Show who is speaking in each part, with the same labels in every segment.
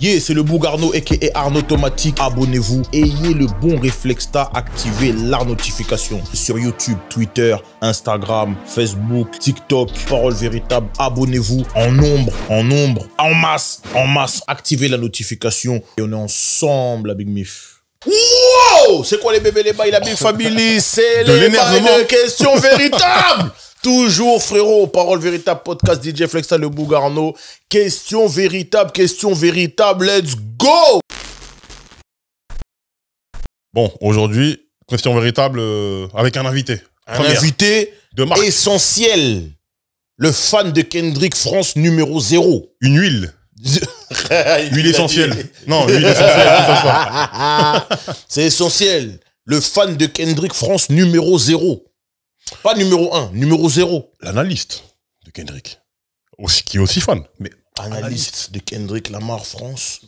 Speaker 1: Yeah, c'est le Bougarno aka Arnaud Automatique. Abonnez-vous, ayez le bon réflexe activez la notification sur YouTube, Twitter, Instagram, Facebook, TikTok. Parole véritable, abonnez-vous en nombre, en masse. Activez la notification et on est ensemble, la Big Mif. Wow! C'est quoi les bébés, les bails, la Big Family? C'est les bails de questions véritables. Toujours, frérot, parole véritable, podcast DJ Flexa, le Bougarno. Question véritable, let's go!
Speaker 2: Bon, aujourd'hui, question véritable avec un invité.
Speaker 1: Un invité
Speaker 2: de marque.
Speaker 1: Essentiel. Le fan de Kendrick France numéro 0.
Speaker 2: Une huile. Huile essentielle. Non, huile essentielle.
Speaker 1: C'est essentiel. Le fan de Kendrick France numéro 0. Pas numéro 1, numéro 0.
Speaker 2: L'analyste de Kendrick. Qui est aussi fan. Mais
Speaker 1: analyste de Kendrick Lamar France.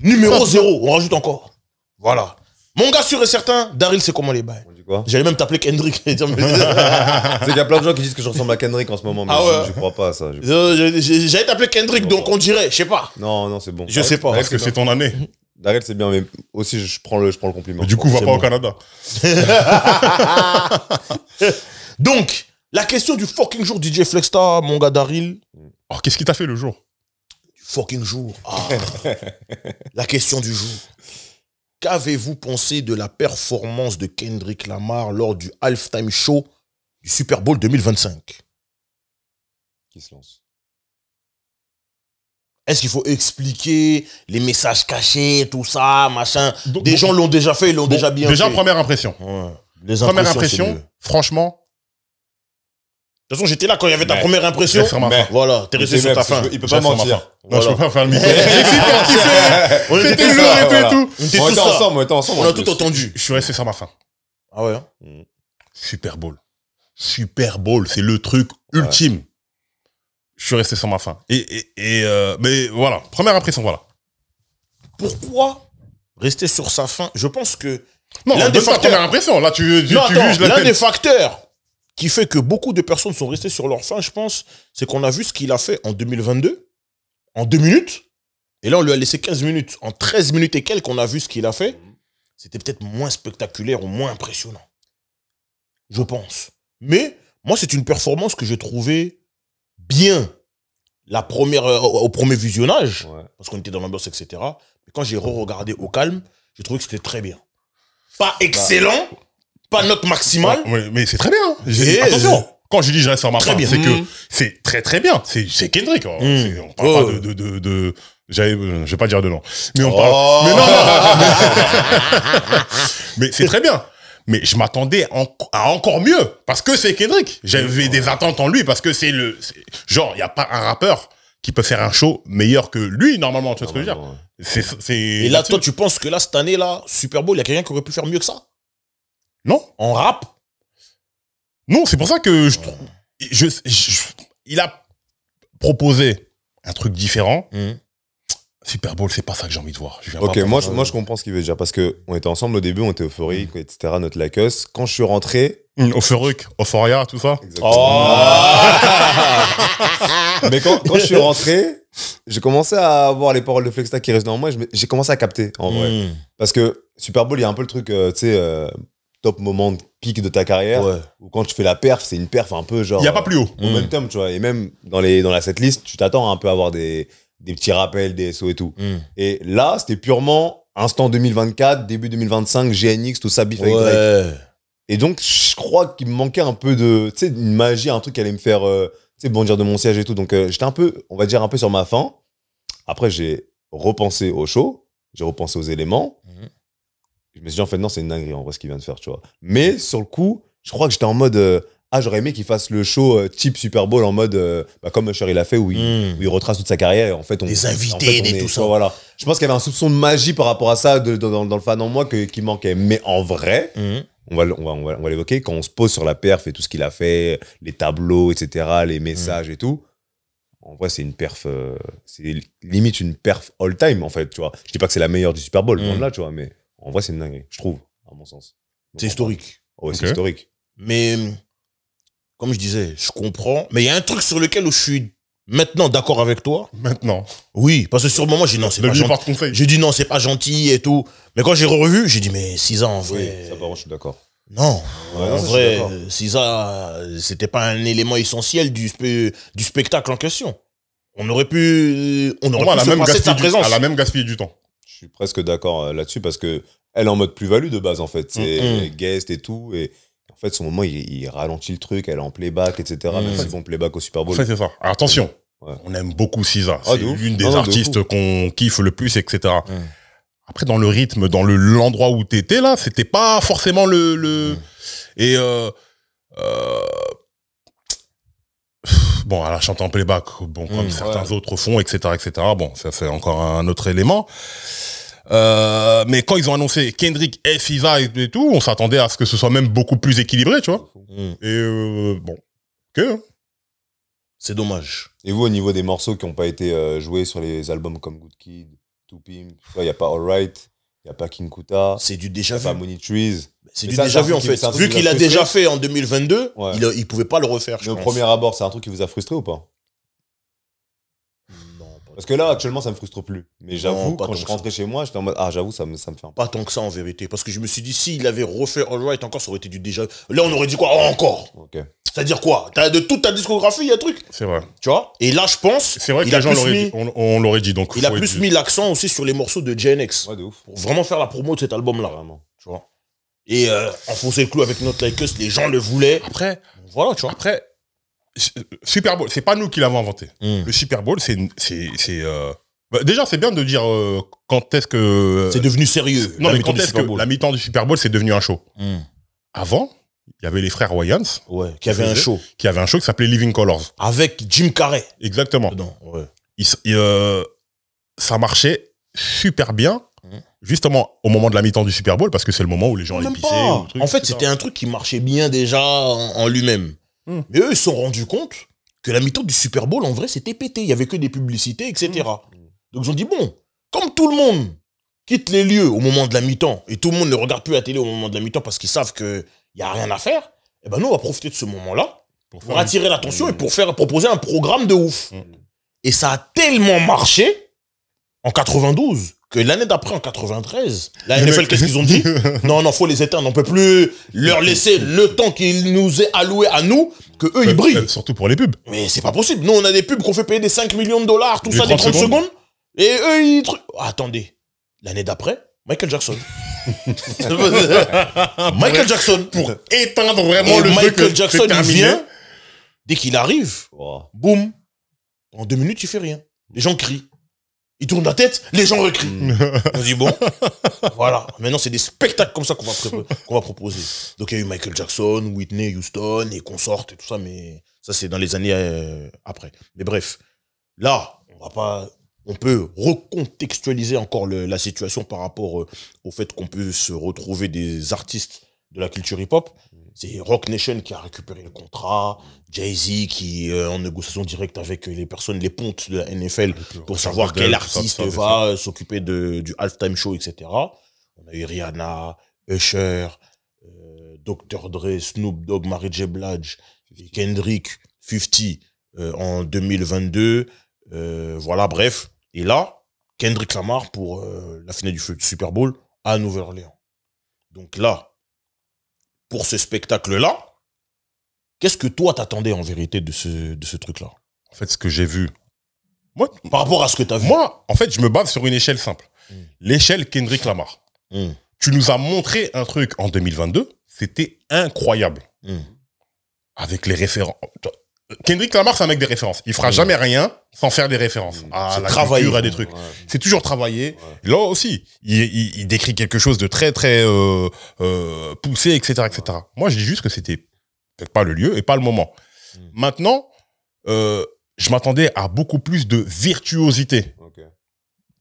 Speaker 1: Numéro 0, on rajoute encore. Voilà. Mon gars sûr et certain, Daryl, c'est comment les bails? J'allais même t'appeler Kendrick. C'est qu'il
Speaker 3: y a plein de gens qui disent que je ressemble à Kendrick en ce moment, mais je crois pas à ça.
Speaker 1: J'allais t'appeler Kendrick, donc on dirait, je sais pas.
Speaker 3: Non, c'est bon.
Speaker 1: Je sais pas.
Speaker 2: Est-ce que c'est ton année?
Speaker 3: Daryl, c'est bien, mais aussi je prends le compliment.
Speaker 2: Mais du coup, va pas au Canada.
Speaker 1: Donc, la question du fucking jour DJ Flexta, mon gars Daryl.
Speaker 2: Oh, qu'est-ce qui t'a fait le jour?
Speaker 1: Du fucking jour. La question du jour. Qu'avez-vous pensé de la performance de Kendrick Lamar lors du halftime show du Super Bowl 2025?
Speaker 3: Qui se lance?
Speaker 1: Est-ce qu'il faut expliquer les messages cachés, tout ça, machin? Des gens l'ont déjà fait, ils l'ont déjà bien fait.
Speaker 2: Déjà, première impression.
Speaker 1: Ouais.
Speaker 2: Première impression, franchement.
Speaker 1: De toute façon, j'étais là quand il y avait ta première impression. Voilà, t'es resté sur ta fin.
Speaker 3: Il peut pas mentir.
Speaker 2: Non, je peux pas faire le micro.
Speaker 1: On était
Speaker 3: ensemble, on était ensemble.
Speaker 1: On a tout entendu.
Speaker 2: Je suis resté sur ma fin.
Speaker 1: Ah ouais?
Speaker 2: Super Bowl. Super Bowl, c'est le truc ultime. Je suis resté sur ma fin. Mais voilà, première impression, voilà.
Speaker 1: Pourquoi rester sur sa fin? Je pense que...
Speaker 2: Non, l'un des facteurs... première impression. Là, tu juges
Speaker 1: l'un des facteurs qui fait que beaucoup de personnes sont restées sur leur fin, je pense, c'est qu'on a vu ce qu'il a fait en 2022, en 2 minutes, et là, on lui a laissé 15 minutes. En 13 minutes et quelques, on a vu ce qu'il a fait. C'était peut-être moins spectaculaire ou moins impressionnant. Je pense. Mais, moi, c'est une performance que j'ai trouvée bien. Au premier visionnage, parce qu'on était dans l'ambiance, etc. Mais quand j'ai re-regardé au calme, j'ai trouvé que c'était très bien. Pas excellent, pas note maximale.
Speaker 2: Mais c'est très bien. Attention, quand je dis je reste sur ma fin, c'est que c'est très bien. C'est Kendrick. On parle pas de je vais pas dire de nom. Mais on parle... Mais c'est très bien. Mais je m'attendais à encore mieux. Parce que c'est Kendrick. J'avais des attentes en lui. Parce que c'est le... Genre, il n'y a pas un rappeur qui peut faire un show meilleur que lui, normalement. Tu vois ce que je veux dire?
Speaker 1: Et là, toi, tu penses que là, cette année-là, Super Bowl, il y a quelqu'un qui aurait pu faire mieux que ça?
Speaker 2: Non.
Speaker 1: En rap?
Speaker 2: Non, c'est pour ça que il a proposé un truc différent. Super Bowl, c'est pas ça que j'ai envie de voir.
Speaker 3: Ok, moi je comprends ce qu'il veut dire. Parce qu'on était ensemble au début, on était euphorique, etc. Notre laqueuse. Quand je suis rentré...
Speaker 2: Euphorique, euphoria, tout ça.
Speaker 3: Mais quand je suis rentré, j'ai commencé à voir les paroles de Flexta qui résonnaient en moi. J'ai commencé à capter, en vrai. Parce que Super Bowl, il y a un peu le truc, tu sais... top moment de pic de ta carrière, où quand tu fais la perf, c'est une perf un peu genre...
Speaker 2: Il n'y a pas plus haut.
Speaker 3: Momentum, tu vois. Et même dans la setlist, tu t'attends un peu à avoir des petits rappels, des SO et tout. Et là, c'était purement instant 2024, début 2025, GNX, tout ça, bif avec Drake. Et donc, je crois qu'il me manquait un peu de... Tu sais, une magie, un truc qui allait me faire, tu sais, bondir de mon siège et tout. Donc, j'étais un peu, on va dire, un peu sur ma fin. Après, j'ai repensé au show, j'ai repensé aux éléments. Je me suis dit, en fait, non, c'est une dinguerie, en vrai, ce qu'il vient de faire, tu vois. Mais, sur le coup, je crois que j'étais en mode... j'aurais aimé qu'il fasse le show type Super Bowl en mode... comme Usher, il a fait, où il retrace toute sa carrière. Et en fait,
Speaker 1: des invités,
Speaker 3: des
Speaker 1: tout ça.
Speaker 3: Voilà. Je pense qu'il y avait un soupçon de magie par rapport à ça dans le fan en moi qui manquait. Mais en vrai, on va l'évoquer, quand on se pose sur la perf et tout ce qu'il a fait, les tableaux, etc., les messages et tout... En vrai, c'est une perf... c'est limite une perf all-time, en fait, tu vois. Je dis pas que c'est la meilleure du Super Bowl, loin de là, tu vois, mais... En vrai, c'est une dinguerie, je trouve, à mon sens.
Speaker 1: C'est historique.
Speaker 3: Ouais, c'est historique.
Speaker 1: Mais, comme je disais, je comprends. Mais il y a un truc sur lequel je suis Maintenant, d'accord avec toi?
Speaker 2: Maintenant.
Speaker 1: Oui, parce que sur le moment, j'ai dit non, c'est pas gentil.
Speaker 2: Conseil.
Speaker 1: J'ai dit non, c'est pas gentil et tout. Mais quand j'ai revu, j'ai dit mais Cisa, en vrai.
Speaker 3: Oui, ça, par contre, je suis d'accord.
Speaker 1: Non,
Speaker 3: Ouais,
Speaker 1: en
Speaker 3: ça,
Speaker 1: vrai, Cisa, c'était pas un élément essentiel du spectacle en question. On aurait pu se passer de sa présence.
Speaker 2: Elle a même gaspillé du temps.
Speaker 3: Je suis presque d'accord là-dessus parce que elle est en mode plus-value de base, en fait. C'est guest et tout. Et en fait, son moment, il ralentit le truc. Elle est en playback, etc. Même s'ils font playback au Super Bowl.
Speaker 2: En fait, c'est ça. Alors, attention.
Speaker 3: Ouais.
Speaker 2: On aime beaucoup Cisa.
Speaker 3: Ah,
Speaker 2: C'est l'une des artistes qu'on kiffe le plus, etc. Après, dans le rythme, dans l'endroit où t'étais, là, c'était pas forcément Et bon, elle a chanté en playback, bon, comme certains autres font, etc., etc. Bon, ça c'est encore un autre élément. Mais quand ils ont annoncé Kendrick et Cisa et tout, on s'attendait à ce que ce soit même beaucoup plus équilibré, tu vois. Et bon,
Speaker 1: c'est dommage.
Speaker 3: Et vous, au niveau des morceaux qui n'ont pas été joués sur les albums comme Good Kid, To Pimp, il n'y a pas Alright, il n'y a pas King Kuta,
Speaker 1: c'est du déjà vu.
Speaker 3: pas Money Trees.
Speaker 1: C'est du déjà vu en fait. Vu qu'il a déjà fait en 2022, il pouvait pas le refaire.
Speaker 3: Le premier abord, c'est un truc qui vous a frustré ou pas?
Speaker 1: Non.
Speaker 3: Parce que là, actuellement, ça me frustre plus. Mais j'avoue, quand je rentrais chez moi, j'étais en mode j'avoue, ça me fait un peu.
Speaker 1: Pas tant que ça en vérité. Parce que je me suis dit, s'il avait refait All Right encore, ça aurait été du déjà. Là, on aurait dit quoi? Encore.
Speaker 3: Ok.
Speaker 1: C'est-à-dire quoi? De toute ta discographie, il y a un truc.
Speaker 2: c'est vrai.
Speaker 1: Tu vois? Et là, je pense.
Speaker 2: C'est vrai que les gens on l'aurait dit. Donc,
Speaker 1: il a plus mis l'accent aussi sur les morceaux de JNX.
Speaker 3: Ouais, de ouf.
Speaker 1: Pour vraiment faire la promo de cet album-là.
Speaker 3: Vraiment.
Speaker 1: Tu vois? Et enfoncer le clou avec Not Like Us, les gens le voulaient.
Speaker 2: Après,
Speaker 1: voilà, tu vois.
Speaker 2: Après, Super Bowl, c'est pas nous qui l'avons inventé. Le Super Bowl, déjà, c'est bien de dire quand est-ce que...
Speaker 1: C'est devenu sérieux.
Speaker 2: Non, mais quand est-ce que la mi-temps du Super Bowl, c'est devenu un show. Avant, il y avait les frères Wayans.
Speaker 1: Ouais, qui avaient un show.
Speaker 2: Qui avait un show qui s'appelait Living Colors.
Speaker 1: Avec Jim Carrey.
Speaker 2: Exactement.
Speaker 1: Dedans, ouais.
Speaker 2: Ça marchait super bien, justement au moment de la mi-temps du Super Bowl, parce que c'est le moment où les gens allaient pisser.
Speaker 1: En fait, c'était un truc qui marchait bien déjà en lui-même. Mais eux, ils se sont rendus compte que la mi-temps du Super Bowl, en vrai, c'était pété. Il y avait que des publicités, etc. Donc, ils ont dit, bon, comme tout le monde quitte les lieux au moment de la mi-temps, et tout le monde ne regarde plus la télé au moment de la mi-temps parce qu'ils savent qu'il n'y a rien à faire, eh ben nous, on va profiter de ce moment-là pour attirer l'attention et pour proposer un programme de ouf. Et ça a tellement marché en 92 que l'année d'après, en 93, la NFL, qu'est-ce qu'ils ont dit? Non, faut les éteindre, on peut plus leur laisser le temps qu'il nous est alloué à nous, que eux, ils brillent.
Speaker 2: Surtout pour les pubs.
Speaker 1: Mais c'est pas possible. Nous, on a des pubs qu'on fait payer des 5 millions de dollars, tout ça, des 30 secondes. Et eux, ils... attendez, l'année d'après, Michael Jackson. Michael Jackson.
Speaker 2: Pour éteindre vraiment le truc.
Speaker 1: Michael Jackson, il vient, dès qu'il arrive, boum, en 2 minutes, il fait rien. Les gens crient. Il tourne la tête, les gens recrient. On dit bon, voilà. Maintenant, c'est des spectacles comme ça qu'on va proposer. Donc, il y a eu Michael Jackson, Whitney Houston et consorts et tout ça, mais ça, c'est dans les années après. Mais bref, là, on peut recontextualiser encore la situation par rapport au fait qu'on peut se retrouver des artistes de la culture hip-hop. C'est Rock Nation qui a récupéré le contrat, Jay-Z qui est en négociation directe avec les pontes de la NFL pour savoir quel artiste va s'occuper du halftime show, etc. On a eu Rihanna, Usher, Dr. Dre, Snoop Dogg, Mary J. Blige, Kendrick, 50 en 2022. Voilà, bref. Et là, Kendrick Lamar pour la finale du Super Bowl à Nouvelle-Orléans. Donc là, pour ce spectacle-là, qu'est-ce que toi t'attendais en vérité de ce truc-là?
Speaker 2: En fait, ce que j'ai vu, moi,
Speaker 1: par rapport à ce que t'as vu.
Speaker 2: Moi, en fait, je me base sur une échelle simple. L'échelle Kendrick Lamar. Tu nous as montré un truc en 2022, c'était incroyable. Avec les références. Kendrick Lamar, c'est un mec des références. Il fera jamais rien sans faire des références à la culture, à des trucs. C'est toujours travaillé. Là aussi, il décrit quelque chose de très, très poussé, etc., etc. Moi, je dis juste que c'était peut-être pas le lieu et pas le moment. Maintenant, je m'attendais à beaucoup plus de virtuosité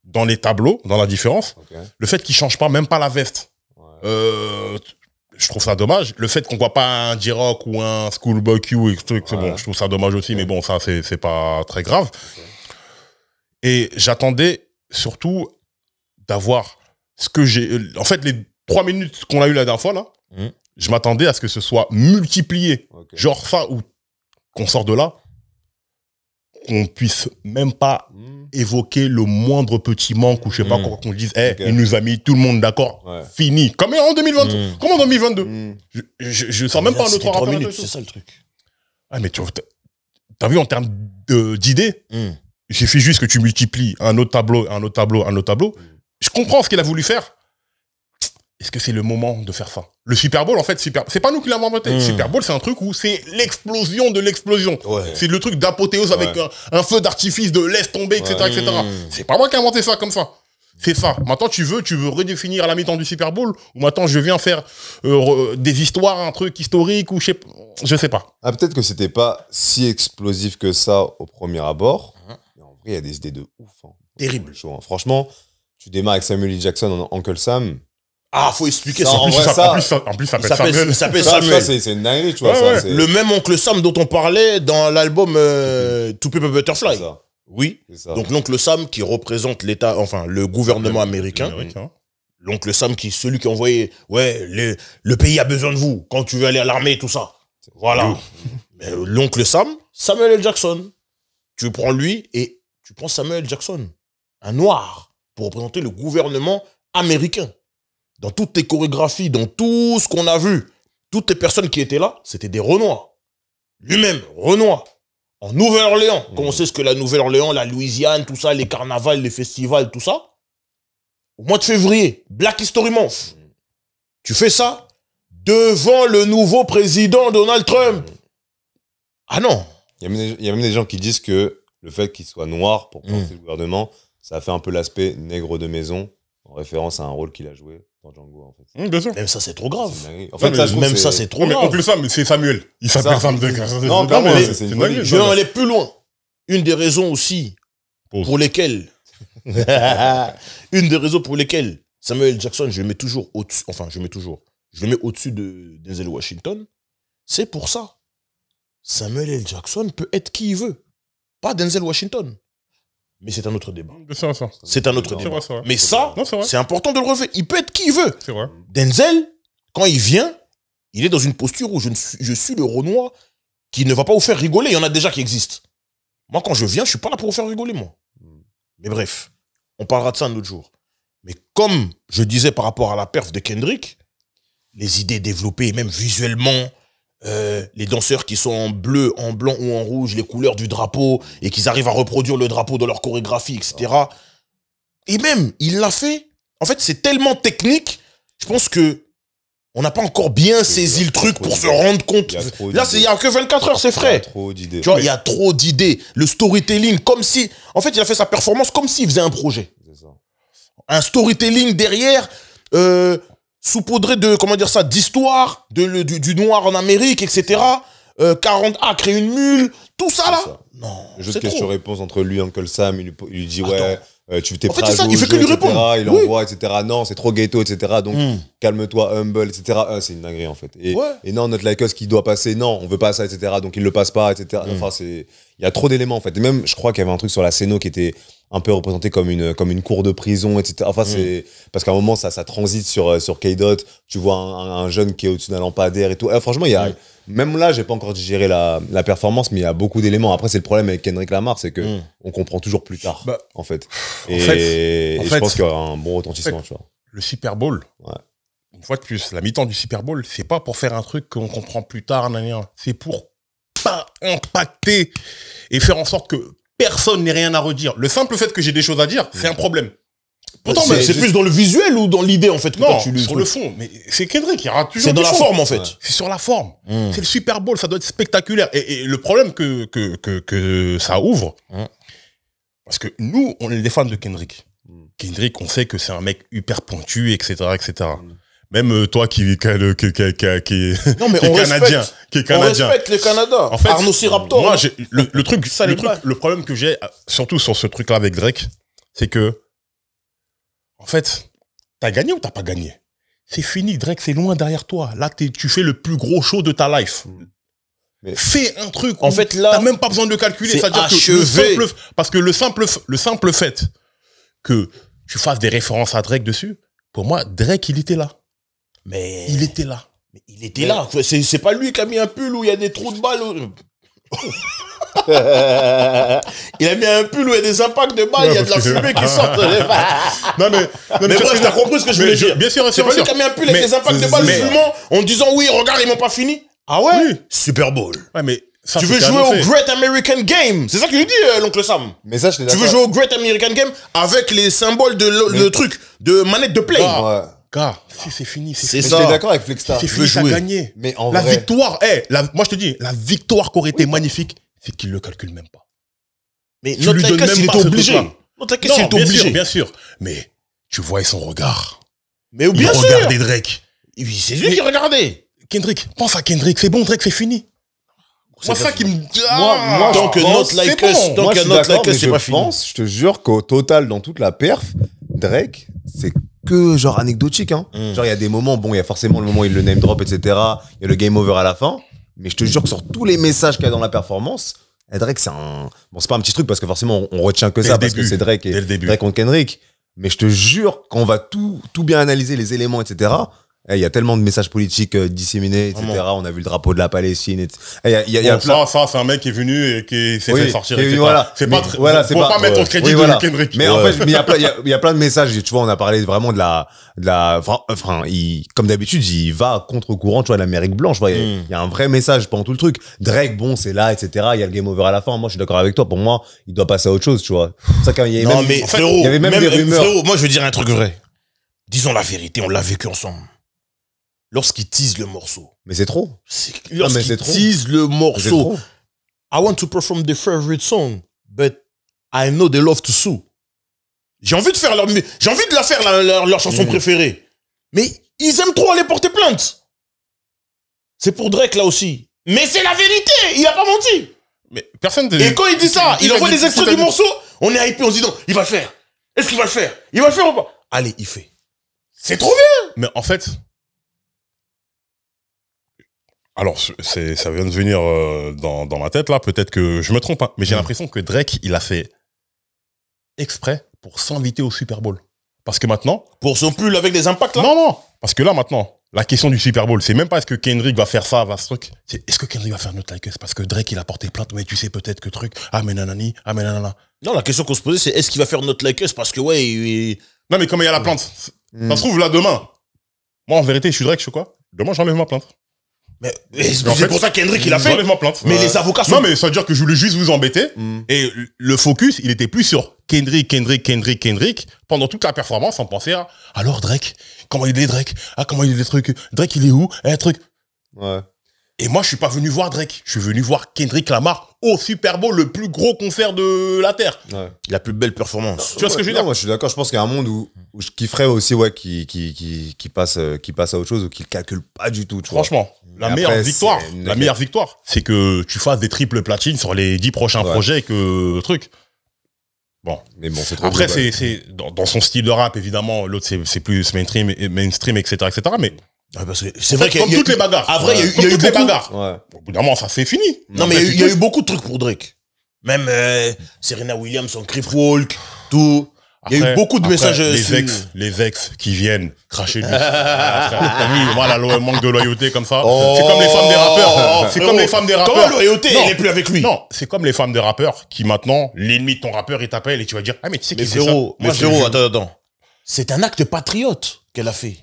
Speaker 2: dans les tableaux, dans la différence. Le fait qu'il change pas, même pas la veste. Je trouve ça dommage. Le fait qu'on voit pas un J-Rock ou un Schoolboy Q et truc, c'est bon, je trouve ça dommage aussi, mais bon, ça, c'est pas très grave. Et j'attendais surtout d'avoir ce que j'ai... En fait, les 3 minutes qu'on a eu la dernière fois, là, je m'attendais à ce que ce soit multiplié. Genre ça, ou qu'on sort de là, qu'on puisse même pas évoquer le moindre petit manque ou je sais pas quoi, qu'on dise, il nous a mis tout le monde d'accord, fini. Comme en 2020, comme en 2022. Je sens même pas un autre rapport.
Speaker 1: C'est ça le truc.
Speaker 2: Ah, mais t'as vu en termes d'idées, il suffit juste que tu multiplies un autre tableau, un autre tableau, un autre tableau. Je comprends ce qu'il a voulu faire. Est-ce que c'est le moment de faire ça? Le Super Bowl, en fait, c'est pas nous qui l'avons inventé. Le Super Bowl, c'est un truc où c'est l'explosion de l'explosion. C'est le truc d'apothéose avec un feu d'artifice, de laisse tomber, etc., etc. C'est pas moi qui ai inventé ça comme ça. C'est ça. Maintenant, tu veux redéfinir à la mi-temps du Super Bowl, ou maintenant je viens faire des histoires, un truc historique, ou je sais pas.
Speaker 3: Ah, peut-être que c'était pas si explosif que ça au premier abord. Mais en vrai, il y a des idées de ouf. Hein.
Speaker 1: Terrible.
Speaker 3: Chaud, hein. Franchement, tu démarres avec Samuel L. Jackson en Uncle Sam.
Speaker 1: Ah, faut expliquer ça.
Speaker 3: En
Speaker 2: plus, ça s'appelle Samuel.
Speaker 1: Ça s'appelle Samuel.
Speaker 3: C'est une dinguerie, tu vois. Ça,
Speaker 1: le même Oncle Sam dont on parlait dans l'album To Pimp a Butterfly.
Speaker 3: ça.
Speaker 1: Oui. Donc l'oncle Sam qui représente l'État, enfin le gouvernement américain. L'oncle Sam qui est celui qui a envoyé, le pays a besoin de vous quand tu veux aller à l'armée, tout ça. Voilà. L'oncle Sam, Samuel L. Jackson. Tu prends lui et tu prends Samuel L. Jackson, un noir, pour représenter le gouvernement américain. Dans toutes tes chorégraphies, dans tout ce qu'on a vu, toutes les personnes qui étaient là, c'était des Renois. Lui-même, Renois. En Nouvelle-Orléans, comme on sait ce que la Nouvelle-Orléans, la Louisiane, tout ça, les carnavals, les festivals, tout ça. Au mois de février, Black History Month. Tu fais ça devant le nouveau président Donald Trump. Ah non.
Speaker 3: Il y a même des gens qui disent que le fait qu'il soit noir pour porter le gouvernement, ça a fait un peu l'aspect nègre de maison, en référence à un rôle qu'il a joué dans Django, en fait.
Speaker 2: Bien sûr.
Speaker 1: Même ça, c'est trop grave.
Speaker 3: En fait,
Speaker 1: même ça, c'est trop grave.
Speaker 2: Oncle Sam, c'est Samuel. Il s'appelle Sam de
Speaker 3: Non, mais c'est une folie.
Speaker 1: Je vais en aller plus loin. Une des raisons aussi pour lesquelles Samuel L. Jackson, je le mets toujours au-dessus, je le mets au-dessus de Denzel Washington, c'est pour ça. Samuel L. Jackson peut être qui il veut. Pas Denzel Washington. Mais c'est un autre débat. C'est un autre débat. Mais ça, c'est important de le relever. Il peut être qui il veut.
Speaker 2: C'est vrai.
Speaker 1: Denzel, quand il vient, il est dans une posture où je suis le Renoir qui ne va pas vous faire rigoler. Il y en a déjà qui existent. Moi, quand je viens, je suis pas là pour vous faire rigoler, moi. Mais bref, on parlera de ça un autre jour. Mais comme je disais par rapport à la perf de Kendrick, les idées développées, même visuellement, les danseurs qui sont en bleu, en blanc ou en rouge, les couleurs du drapeau, et qu'ils arrivent à reproduire le drapeau dans leur chorégraphie, etc. Et même, il l'a fait. En fait, c'est tellement technique, je pense que on n'a pas encore bien saisi le truc pour se rendre compte. Là, il n'y a que 24 heures, c'est frais.
Speaker 3: Il y a trop d'idées.
Speaker 1: Tu vois, il y a trop d'idées. Le storytelling, comme si... En fait, il a fait sa performance comme s'il faisait un projet. Un storytelling derrière... saupoudré de, comment dire ça, d'histoire, du noir en Amérique, etc. 40 acres et une mule, tout ça là. Non,
Speaker 3: le jeu de question-réponse entre lui et Uncle Sam, il lui dit tu t'es prêt à
Speaker 1: ça,
Speaker 3: jouer
Speaker 1: il fait que lui répondre.
Speaker 3: Il envoie, etc. Non, c'est trop ghetto, etc. Donc calme-toi, humble, etc. C'est une dinguerie en fait. Et non, notre Lakers qui doit passer, non, on veut pas ça, etc. Donc il le passe pas, etc. Enfin, il y a trop d'éléments en fait. Et même, je crois qu'il y avait un truc sur la scéno qui était un peu représenté comme une cour de prison, etc. Enfin, c'est parce qu'à un moment, ça transite sur K-Dot. Tu vois un jeune qui est au-dessus d'un lampadaire et tout. Franchement, il y a même là, j'ai pas encore digéré la performance, mais il y a beaucoup d'éléments. Après, c'est le problème avec Kendrick Lamar, c'est que on comprend toujours plus tard, en fait. Et je pense qu'il y aura un bon retentissement, tu vois.
Speaker 2: Le Super Bowl. Une fois de plus, la mi-temps du Super Bowl, c'est pas pour faire un truc qu'on comprend plus tard, c'est pour pas impacter et faire en sorte que personne n'ait rien à redire. Le simple fait que j'ai des choses à dire, c'est un problème.
Speaker 1: Pourtant, c'est plus dans le visuel ou dans l'idée, en fait?
Speaker 2: Non, sur le fond. Mais c'est Kendrick qui rate toujours.
Speaker 1: C'est dans la forme, en fait.
Speaker 2: C'est sur la forme. C'est le Super Bowl, ça doit être spectaculaire. Et le problème que ça ouvre, parce que nous, on est des fans de Kendrick. Kendrick, on sait que c'est un mec hyper pointu, etc., etc. Même toi qui est canadien.
Speaker 1: On respecte le Canada. En fait, Arnaud C. Raptor.
Speaker 2: Moi, le problème que j'ai, surtout sur ce truc-là avec Drake, c'est que, en fait, t'as gagné ou t'as pas gagné? C'est fini, Drake, c'est loin derrière toi. Là, tu fais le plus gros show de ta life. Mais fais un truc. En fait, là, t'as même pas besoin de calculer. C'est-à-dire que parce que le simple fait que tu fasses des références à Drake dessus, pour moi, Drake, il était là. Mais il était là.
Speaker 1: Mais il était là. C'est pas lui qui a mis un pull où il y a des trous de balles. Il a mis un pull où il y a des impacts de balles, il y a de la fumée qui sort.
Speaker 2: Non, mais
Speaker 1: bref, t'as compris ce que je voulais dire.
Speaker 2: Bien sûr,
Speaker 1: c'est pas lui qui a mis un pull avec des impacts de balles fumant en disant oui, regarde, ils m'ont pas fini. Ah ouais?
Speaker 2: Oui.
Speaker 1: Super Bowl.
Speaker 2: Ouais, mais ça,
Speaker 1: tu veux jouer au Great American Game. C'est ça qu'il lui dit, l'oncle Sam.
Speaker 3: Mais ça, je t'ai
Speaker 1: Tu veux jouer au Great American Game avec les symboles de truc, de manette de play.
Speaker 2: Gars, si c'est fini,
Speaker 3: c'est ça. J'étais d'accord avec Flexstar.
Speaker 2: C'est fini, t'as gagné.
Speaker 3: Mais en
Speaker 2: la
Speaker 3: vrai...
Speaker 2: victoire, moi je te dis, la victoire qui aurait été magnifique, c'est qu'il le calcule même pas.
Speaker 1: Mais notre Lakers, il était obligé. Notre Lakers, il était obligé.
Speaker 2: Bien sûr. Mais tu voyais son regard.
Speaker 1: Mais bien sûr.
Speaker 2: Il regardait Drake.
Speaker 1: Oui, c'est lui qui regardait.
Speaker 2: Kendrick, pense à Kendrick. C'est bon, Drake, c'est fini. Moi, ça qui me...
Speaker 3: Moi,
Speaker 1: tant que notre Lakers, tant que notre Lakers, c'est pas fini.
Speaker 3: Je te jure qu'au total, dans toute la perf, Drake, c'est que genre anecdotique, hein. Genre, il y a des moments, bon, il y a forcément le moment où il le name drop, etc. Il y a le game over à la fin. Mais je te jure que sur tous les messages qu'il y a dans la performance, Drake, c'est un... Bon, c'est pas un petit truc parce que forcément, on retient que ça parce que c'est Drake et Drake contre Kendrick. Mais je te jure, quand on va tout bien analyser, les éléments, etc., il y a tellement de messages politiques disséminés, etc. Vraiment. On a vu le drapeau de la Palestine. Il y a plein...
Speaker 2: Ça, c'est un mec qui est venu et qui s'est fait sortir, etc.
Speaker 3: Voilà.
Speaker 2: C'est pas faut pas mettre au crédit de Kendrick.
Speaker 3: Mais en fait, il y a plein de messages. Tu vois, on a parlé vraiment de la comme d'habitude, il va à contre-courant, tu vois, de l'Amérique blanche. Il y a un vrai message pendant tout le truc. Drake, bon, c'est là, etc. Il y a le game over à la fin. Moi, je suis d'accord avec toi. Pour moi, il doit passer à autre chose, tu vois. Ça, quand il y a
Speaker 1: non, mais frérot,
Speaker 3: il y avait même des rumeurs.
Speaker 1: Frérot, moi, je veux dire un truc vrai. Disons la vérité, on l'a vécu ensemble. Lorsqu'il tease le morceau.
Speaker 3: Mais c'est trop.
Speaker 1: Lorsqu'il tease le morceau. I want to perform the favorite song, but I know they love to sue. J'ai envie de faire leur chanson préférée. Mais ils aiment trop aller porter plainte. C'est pour Drake là aussi. Mais c'est la vérité, il a pas menti.
Speaker 2: Mais personne
Speaker 1: Et quand il dit ça, il envoie des extraits du morceau, on est hypé, on se dit non, il va le faire. Est-ce qu'il va le faire? Il va le faire ou pas? Allez, il fait. C'est trop bien.
Speaker 2: Mais en fait, alors, ça vient de venir dans ma tête, là. Peut-être que je me trompe, hein, mais j'ai l'impression que Drake, il a fait exprès pour s'inviter au Super Bowl. Parce que maintenant...
Speaker 1: Pour son pull avec des impacts, là?
Speaker 2: Non. Parce que là, maintenant, la question du Super Bowl, c'est même pas est-ce que Kendrick va faire ça, va ce truc. C'est est-ce que Kendrick va faire notre Lakers? Parce que Drake, il a porté plainte, mais tu sais peut-être que truc. Ah, mais nanani, ah, mais nanana.
Speaker 1: Non, la question qu'on se posait, c'est est-ce qu'il va faire notre Lakers? Parce que, ouais,
Speaker 2: Non, mais comme il y a la plainte, ça se trouve, là, demain. Moi, en vérité, je suis Drake, je sais quoi? Demain, j'enlève ma plainte.
Speaker 1: Mais c'est pour ça qu'Hendrick il a fait.
Speaker 2: J'enlève ma plainte.
Speaker 1: Mais les avocats sont...
Speaker 2: Non, mais ça veut dire que je voulais juste vous embêter. Et le focus, il était plus sur Kendrick. Pendant toute la performance, on pensait à alors Drake, comment il est Drake? Ah, comment il est des trucs? Drake, il est où? Un truc.
Speaker 3: Ouais.
Speaker 2: Et moi, je suis pas venu voir Drake. Je suis venu voir Kendrick Lamar au Super Bowl, le plus gros concert de la Terre.
Speaker 3: Ouais.
Speaker 1: La plus belle performance.
Speaker 2: Tu vois ce que je veux dire?
Speaker 3: Moi, je suis d'accord. Je pense qu'il y a un monde où je kifferais aussi, qui passe à autre chose ou qui calcule pas du tout, tu vois.
Speaker 2: Franchement, la meilleure victoire, c'est que tu fasses des triples platines sur les 10 prochains projets et que truc. Bon.
Speaker 3: Mais bon, c'est trop.
Speaker 2: Après, c'est dans son style de rap, évidemment. L'autre, c'est plus mainstream, etc. Mais
Speaker 1: c'est vrai qu'il y a
Speaker 2: toutes les bagarres.
Speaker 1: Après, il y a eu
Speaker 2: toutes les bagarres.
Speaker 3: Ouais.
Speaker 2: Au bout d'un moment, ça c'est fini.
Speaker 1: Non, mais il y a eu beaucoup de trucs pour Drake. Même Serena Williams, son Crip Walk, tout. Il y a eu beaucoup de messages.
Speaker 2: Les ex qui viennent cracher dessus. Voilà, le manque de loyauté comme ça. C'est comme les femmes des rappeurs. C'est comme les femmes des rappeurs.
Speaker 1: Comment loyauté, elle est plus avec lui?
Speaker 2: Non, c'est comme les femmes des rappeurs qui maintenant, l'ennemi de ton rappeur, il t'appelle et tu vas dire, ah mais tu sais qui c'est ça?
Speaker 1: Mais frérot, attends. C'est un acte patriote qu'elle a fait.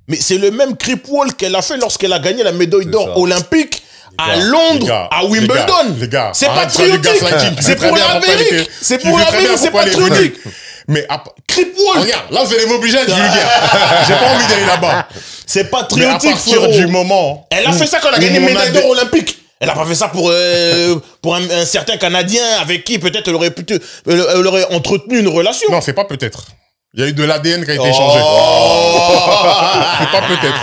Speaker 1: Mais c'est le même Crip Walk qu'elle a fait lorsqu'elle a gagné la médaille d'or olympique à Londres, à Wimbledon.
Speaker 2: Les gars,
Speaker 1: c'est patriotique. C'est pour l'Amérique. C'est pour l'Amérique, c'est patriotique.
Speaker 2: Mais
Speaker 1: Crip Walk.
Speaker 2: Regarde, là vous allez m'obliger à dire. J'ai pas envie d'aller là-bas.
Speaker 1: C'est patriotique,
Speaker 2: frérot. À partir du moment.
Speaker 1: Elle a fait ça quand elle a gagné une médaille d'or olympique. Elle a pas fait ça pour un certain Canadien avec qui peut-être elle aurait entretenu une relation.
Speaker 2: Non, c'est pas peut-être. Il y a eu de l'ADN qui a été échangé. C'est pas peut-être.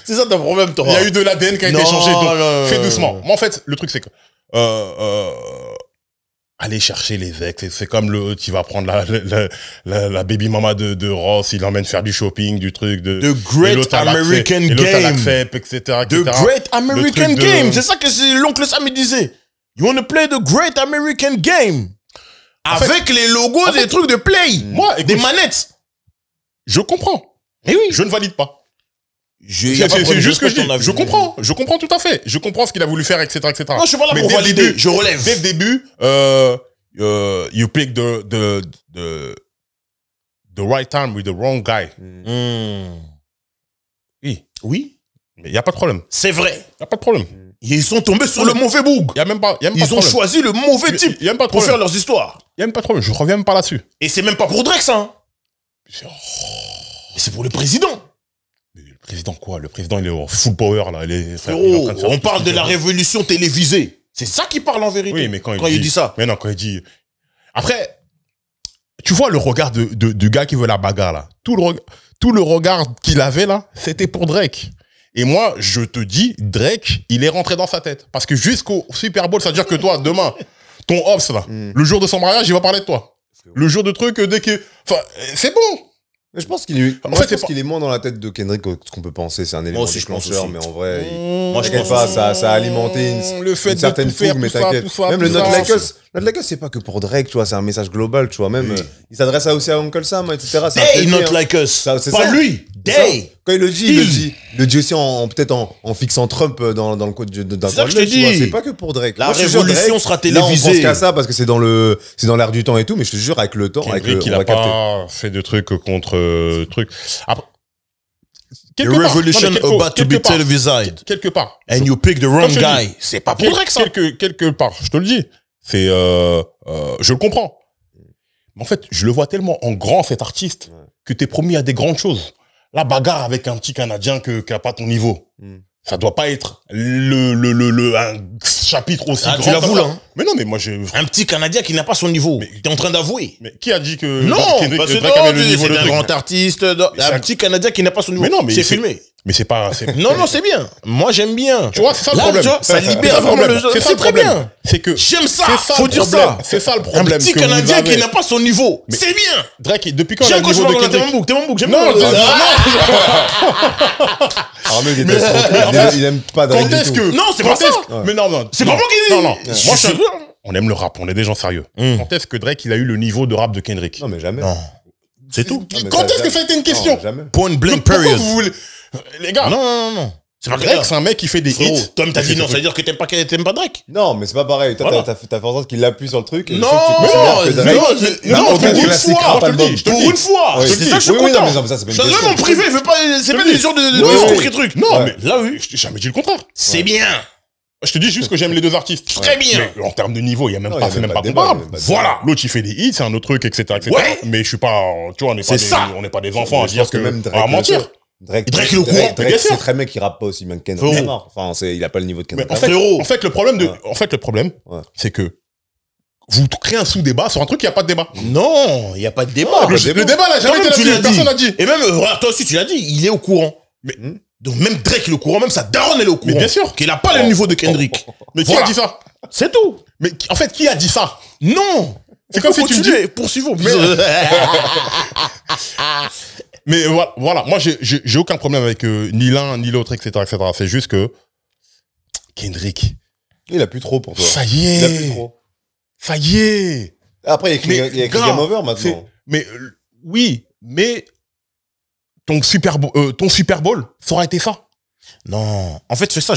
Speaker 1: C'est ça ton problème, toi.
Speaker 2: Il y a eu de l'ADN qui a été échangé. Donc, fais doucement. Moi, en fait, le truc, c'est que aller chercher les ex, c'est comme tu vas prendre la baby mama de Ross, il l'emmène faire du shopping, du truc de
Speaker 1: The Great American Game,
Speaker 2: etc.
Speaker 1: The Great American Game, c'est ça que l'oncle Sam disait. You want to play the Great American Game avec les logos des trucs de play,
Speaker 2: moi, écoute,
Speaker 1: des manettes.
Speaker 2: Je comprends.
Speaker 1: Eh oui.
Speaker 2: Je ne valide pas. C'est juste que je comprends tout à fait. Je comprends ce qu'il a voulu faire, etc., etc.
Speaker 1: Non, je suis pas là pour valider, je relève.
Speaker 2: Dès le début, you pick the right time with the wrong guy. Oui.
Speaker 1: Oui.
Speaker 2: Mais il n'y a pas de problème.
Speaker 1: C'est vrai.
Speaker 2: Il n'y a pas de problème.
Speaker 1: Ils sont tombés sur le mauvais boug.
Speaker 2: Il y a même pas
Speaker 1: Ils ont choisi le mauvais type pour faire leurs histoires.
Speaker 2: Il n'y a même pas de problème. Je reviens même pas là-dessus.
Speaker 1: Et c'est même pas pour Drake, ça. Hein. Mais c'est pour le président.
Speaker 2: Mais le président quoi? Le président, il est en full power, là.
Speaker 1: Frérot, on parle de la révolution télévisée. C'est ça qu'il parle en vérité.
Speaker 2: Oui, mais quand
Speaker 1: il dit ça.
Speaker 2: Mais non, quand il dit... Après, tu vois le regard du gars qui veut la bagarre, là. Tout le regard qu'il avait, là, c'était pour Drake. Et moi, je te dis, Drake, il est rentré dans sa tête. Parce que jusqu'au Super Bowl, ça veut dire que toi, demain, ton Hobbs, là, le jour de son mariage, il va parler de toi. Le jour de truc, dès que... Enfin, c'est bon.
Speaker 3: Mais je pense qu'il est moins dans la tête de Kendrick que ce qu'on peut penser. C'est un élément déclencheur, mais en vrai, moi je pense pas. Ça a alimenté une certaine fougue, mais t'inquiète. Même le Not Like Us, c'est pas que pour Drake, tu vois, c'est un message global, tu vois. Même, il s'adresse aussi à Uncle Sam, etc.
Speaker 1: Hey, Not Like Us. Pas lui. Day.
Speaker 3: Quand il le dit aussi peut-être en fixant Trump dans le code d'un
Speaker 1: C'est ça que je te dis.
Speaker 3: C'est pas que pour Drake.
Speaker 1: La révolution sera télévisée.
Speaker 3: Là, on pense qu'à ça parce que c'est dans l'air du temps et tout, mais je te jure, avec le temps,
Speaker 2: Kendrick, il a pas fait de trucs contre trucs. Après,
Speaker 1: The revolution about to be televised.
Speaker 2: Quelque part.
Speaker 1: And you pick the wrong guy. C'est pas pour Drake, ça.
Speaker 2: Quelque part, je te le dis. C'est, je le comprends. Mais en fait, je le vois tellement en grand, cet artiste, que t'es promis à des grandes choses. La bagarre avec un petit Canadien qui a pas ton niveau. Ça doit pas être un chapitre aussi grand.
Speaker 1: Tu l'avoues, là. Hein.
Speaker 2: Mais non, mais moi, j'ai...
Speaker 1: Un petit Canadien qui n'a pas son niveau. T'es en train d'avouer.
Speaker 2: Mais qui a dit que...
Speaker 1: Non,
Speaker 2: parce que Drake avait le niveau de
Speaker 1: c'est un grand artiste. Un petit Canadien qui n'a pas son niveau.
Speaker 2: Mais non, mais
Speaker 1: c'est filmé.
Speaker 2: Mais c'est pas...
Speaker 1: Non, c'est bien. Moi, j'aime bien.
Speaker 2: Tu vois, c'est ça le problème.
Speaker 1: Ça libère vraiment le jeu.
Speaker 2: C'est très bien. C'est que...
Speaker 1: J'aime ça. Faut dire ça.
Speaker 2: C'est ça le problème.
Speaker 1: Un petit Canadien qui n'a pas son niveau. C'est bien.
Speaker 2: Drake, depuis quand il a le niveau de Kendrick?
Speaker 1: T'es mon bouc. J'aime
Speaker 2: bien.
Speaker 3: Arnaud, il aime pas Drake du tout.
Speaker 1: Non, c'est pas ça.
Speaker 2: Mais non.
Speaker 1: C'est pas moi qui dis.
Speaker 2: Non. Moi, on aime le rap. On est des gens sérieux. Quand est-ce que Drake, il a eu le niveau de rap de Kendrick?
Speaker 3: Non, mais jamais.
Speaker 1: C'est tout.
Speaker 2: Quand est-ce que ça a été une question?
Speaker 1: Point blank period.
Speaker 2: Vous voulez... Les gars.
Speaker 1: Non.
Speaker 2: C'est pas Drake, c'est un mec qui fait des hits.
Speaker 1: Tom, t'as dit non, ça veut dire que t'aimes pas Drake?
Speaker 3: Non, mais c'est pas pareil. Toi, t'as fait en sorte qu'il appuie sur le truc.
Speaker 1: Non, pour une fois. C'est ça que je suis content. Je suis vraiment privé, c'est pas des genres de discours qui truc.
Speaker 2: Non, mais là, oui, je t'ai jamais dit le contraire.
Speaker 1: C'est bien.
Speaker 2: Je te dis juste que j'aime les deux artistes.
Speaker 1: Très bien.
Speaker 2: Mais en termes de niveau, il y a même pas, c'est même pas comparable. Voilà. L'autre, il fait des hits, c'est un autre truc, etc., etc. Mais je suis pas, tu vois, on n'est pas des enfants à dire que, à mentir.
Speaker 3: Drake
Speaker 1: est au courant.
Speaker 3: Drake, c'est très mec qui rappe pas aussi bien que Kendrick. Enfin, il a pas le niveau de Kendrick.
Speaker 2: En fait, le problème, c'est que vous créez un sous-débat sur un truc qui a pas de débat.
Speaker 1: Non, il y a pas de débat.
Speaker 2: Le débat là, jamais été là-dessus. Personne n'a dit.
Speaker 1: Et même, toi aussi, tu l'as dit, il est au courant.
Speaker 2: Mais
Speaker 1: donc même Drake est au courant, même sa daronne elle est au courant.
Speaker 2: Mais bien sûr.
Speaker 1: Qu'il a pas le niveau de Kendrick.
Speaker 2: Mais qui a dit ça?
Speaker 1: C'est tout.
Speaker 2: Mais en fait, qui a dit ça?
Speaker 1: Non.
Speaker 2: C'est comme si tu me dis.
Speaker 1: Poursuivons.
Speaker 2: Mais voilà, moi j'ai aucun problème avec ni l'un ni l'autre, etc., etc. C'est juste que Kendrick,
Speaker 3: il a plus trop pour toi.
Speaker 2: Ça y est.
Speaker 3: Il a plus trop.
Speaker 2: Ça y est.
Speaker 3: Après, il y a écrit Game Over maintenant.
Speaker 2: Mais oui, mais ton Super Bowl, ça aurait été ça.
Speaker 1: Non, en fait, c'est ça.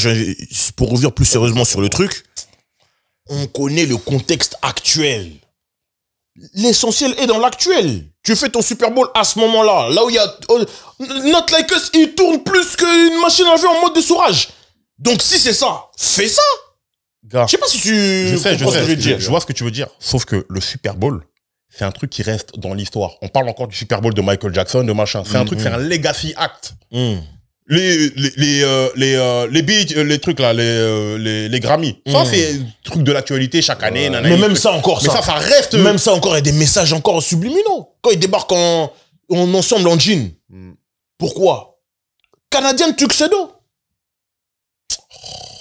Speaker 1: Pour revenir plus sérieusement sur le truc, on connaît le contexte actuel. L'essentiel est dans l'actuel. Tu fais ton Super Bowl à ce moment-là, là où il y a Not Like Us, il tourne plus qu'une machine à laver en mode dessourage. Donc si c'est ça, fais ça.
Speaker 2: Gars,
Speaker 1: je sais pas si tu comprends ce que je veux dire.
Speaker 2: Je vois ce que tu veux dire. Sauf que le Super Bowl, c'est un truc qui reste dans l'histoire. On parle encore du Super Bowl de Michael Jackson, de machin. C'est un truc, c'est un legacy act. Les trucs là, les Grammy. Ça, c'est un truc de l'actualité chaque année.
Speaker 1: Mais même ça encore,
Speaker 2: mais ça reste.
Speaker 1: Même ça encore, il y a des messages encore subliminaux. Quand ils débarquent en ensemble en jean. Pourquoi? Canadien de Tuxedo.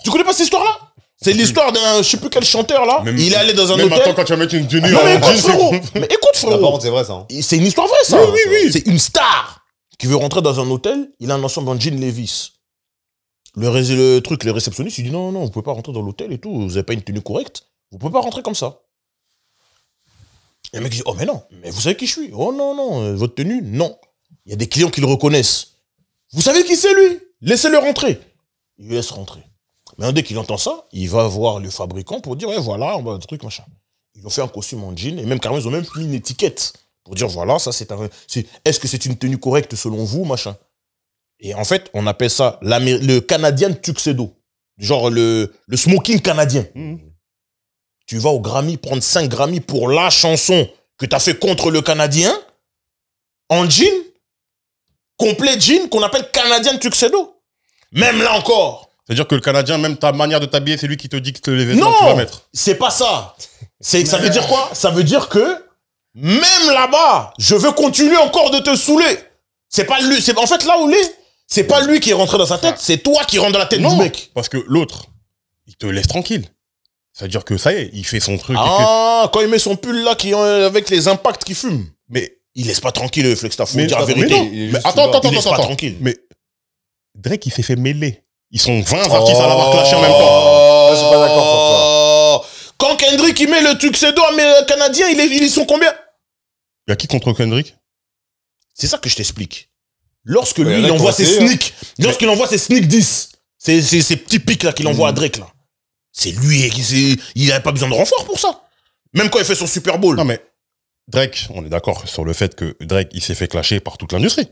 Speaker 1: Tu connais pas cette histoire-là? C'est l'histoire d'un, je sais plus quel chanteur là. Il est allé dans un hôtel.
Speaker 2: Même quand tu vas mettre une tenue
Speaker 1: en jean, mais écoute frérot.
Speaker 3: Par contre, c'est vrai ça.
Speaker 1: C'est une histoire vraie ça.
Speaker 2: Oui.
Speaker 1: C'est une star qui veut rentrer dans un hôtel. Il a un ensemble en jean Levi's. Le réceptionniste, il dit non, vous pouvez pas rentrer dans l'hôtel et tout. Vous avez pas une tenue correcte. Vous pouvez pas rentrer comme ça. Et le mec dit oh mais non, mais vous savez qui je suis? Oh non, votre tenue, non. Il y a des clients qui le reconnaissent. Vous savez qui c'est lui? Laissez-le rentrer. Il laisse rentrer. Mais dès qu'il entend ça, il va voir le fabricant pour dire, ouais, voilà, on va un truc, machin. Ils ont fait un costume en jean, et même carrément, ils ont même mis une étiquette pour dire, voilà, ça c'est un... Est-ce que c'est une tenue correcte selon vous, machin? Et en fait, on appelle ça le Canadian tuxedo. Genre le smoking canadien. Tu vas au Grammy prendre 5 Grammy pour la chanson que tu as fait contre le Canadien, en jean, complet jean, qu'on appelle Canadian tuxedo. Même là encore.
Speaker 2: C'est-à-dire que le Canadien, même ta manière de t'habiller, c'est lui qui te dicte les vêtements que tu vas mettre.
Speaker 1: C'est pas ça. Ça veut dire quoi? Ça veut dire que même là-bas, je veux continuer encore de te saouler. C'est pas lui. En fait, là où il est, c'est pas lui qui est rentré dans sa tête, c'est toi qui rentre dans la tête du mec.
Speaker 2: Parce que l'autre, il te laisse tranquille. C'est-à-dire que ça y est, il fait son truc.
Speaker 1: Ah, quand il met son pull là, avec les impacts qui fument. Mais il laisse pas tranquille le Flexta, faut dire la vérité.
Speaker 2: Mais attends.
Speaker 1: Pas tranquille.
Speaker 2: Mais Drake, il s'est fait mêler. Ils sont 20 artistes à l'avoir clashé en même temps.
Speaker 3: Je suis pas d'accord sur
Speaker 1: ça. Quand Kendrick il met le tuxedo canadien, ils sont combien?
Speaker 2: Il y a qui contre Kendrick?
Speaker 1: C'est ça que je t'explique. Lorsque lui, il envoie ses sneaks, lorsqu'il envoie ses sneak 10, ces petits pics là qu'il envoie à Drake là, c'est lui, il n'avait pas besoin de renfort pour ça. Même quand il fait son Super Bowl.
Speaker 2: Non mais, Drake, on est d'accord sur le fait que Drake, il s'est fait clasher par toute l'industrie.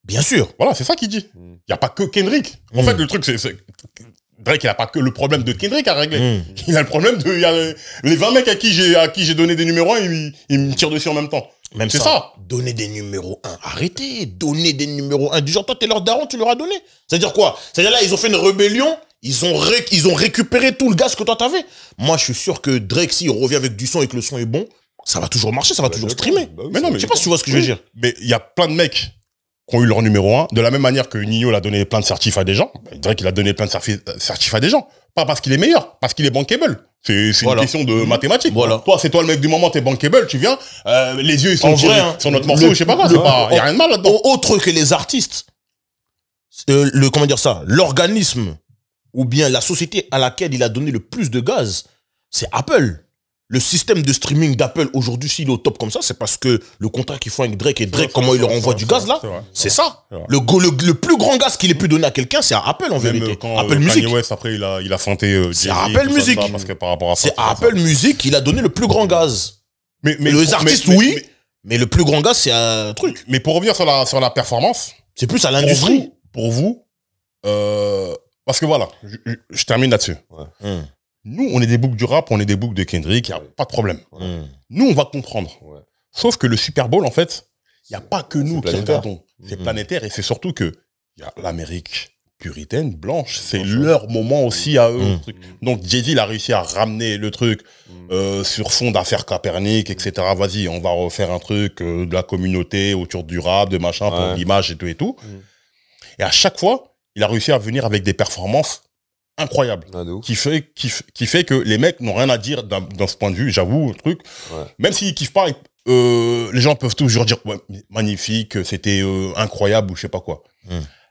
Speaker 1: Bien sûr.
Speaker 2: Voilà, c'est ça qu'il dit. Il n'y a pas que Kendrick. En fait, le truc, c'est Drake, il n'a pas que le problème de Kendrick à régler. Il a le problème de... les 20 mecs à qui j'ai donné des numéros 1, ils me tirent dessus en même temps.
Speaker 1: Même c'est ça. Donner des numéros 1. Arrêtez. Donner des numéros 1. Du genre, toi, t'es leur daron, tu leur as donné. C'est-à-dire quoi? C'est-à-dire là, ils ont fait une rébellion. Ils ont récupéré tout le gaz que toi, t'avais. Moi, je suis sûr que Drake, s'il revient avec du son et que le son est bon, ça va toujours marcher, ça va toujours streamer.
Speaker 2: Mais non, mais
Speaker 1: je sais pas si tu vois ce que je veux dire.
Speaker 2: Mais il y a plein de mecs qui ont eu leur numéro 1, de la même manière que Nino l'a donné plein de certifs à des gens, Drake il a donné plein de certifs à des gens. Pas parce qu'il est meilleur, parce qu'il est bankable. C'est une question de mathématiques.
Speaker 1: Voilà.
Speaker 2: Toi, c'est toi le mec du moment, t'es bankable, tu viens, les yeux ils sont
Speaker 1: vrai,
Speaker 2: sur notre morceau, je sais pas quoi, il y a rien de mal là-dedans.
Speaker 1: Autre que les artistes, comment dire ça, l'organisme ou bien la société à laquelle il a donné le plus de gaz, c'est Apple. Le système de streaming d'Apple aujourd'hui, s'il est au top comme ça, c'est parce que le contrat qu'ils font avec Drake et Drake, comment il leur envoie du gaz là, c'est ça. Le plus grand gaz qu'il ait pu donner à quelqu'un, c'est à Apple en vérité. Apple Music.
Speaker 2: Kanye West, après, il a feinté
Speaker 1: c'est à Apple Music.
Speaker 2: Parce que par rapport à
Speaker 1: c'est à Apple Music qu'il a donné le plus grand gaz. Mais les artistes, oui, mais le plus grand gaz, c'est un truc.
Speaker 2: Mais pour revenir sur la performance,
Speaker 1: c'est plus à l'industrie.
Speaker 2: Pour vous, parce que voilà, je termine là-dessus. Nous, on est des boucs du rap, on est des boucs de Kendrick, il n'y a pas de problème. Nous, on va comprendre. Sauf que le Super Bowl, en fait, il n'y a pas que nous qui regardons. C'est planétaire et c'est surtout que il y a l'Amérique puritaine, blanche. C'est leur moment aussi à eux. Donc, Jay-Z, il a réussi à ramener le truc sur fond d'affaires Kaepernick, etc. Vas-y, on va refaire un truc de la communauté autour du rap, de machin, pour l'image et tout. Et à chaque fois, il a réussi à venir avec des performances incroyable, qui fait que les mecs n'ont rien à dire dans ce point de vue, j'avoue, le truc. Même s'ils kiffent pas, les gens peuvent toujours dire ouais, magnifique, c'était incroyable ou je sais pas quoi.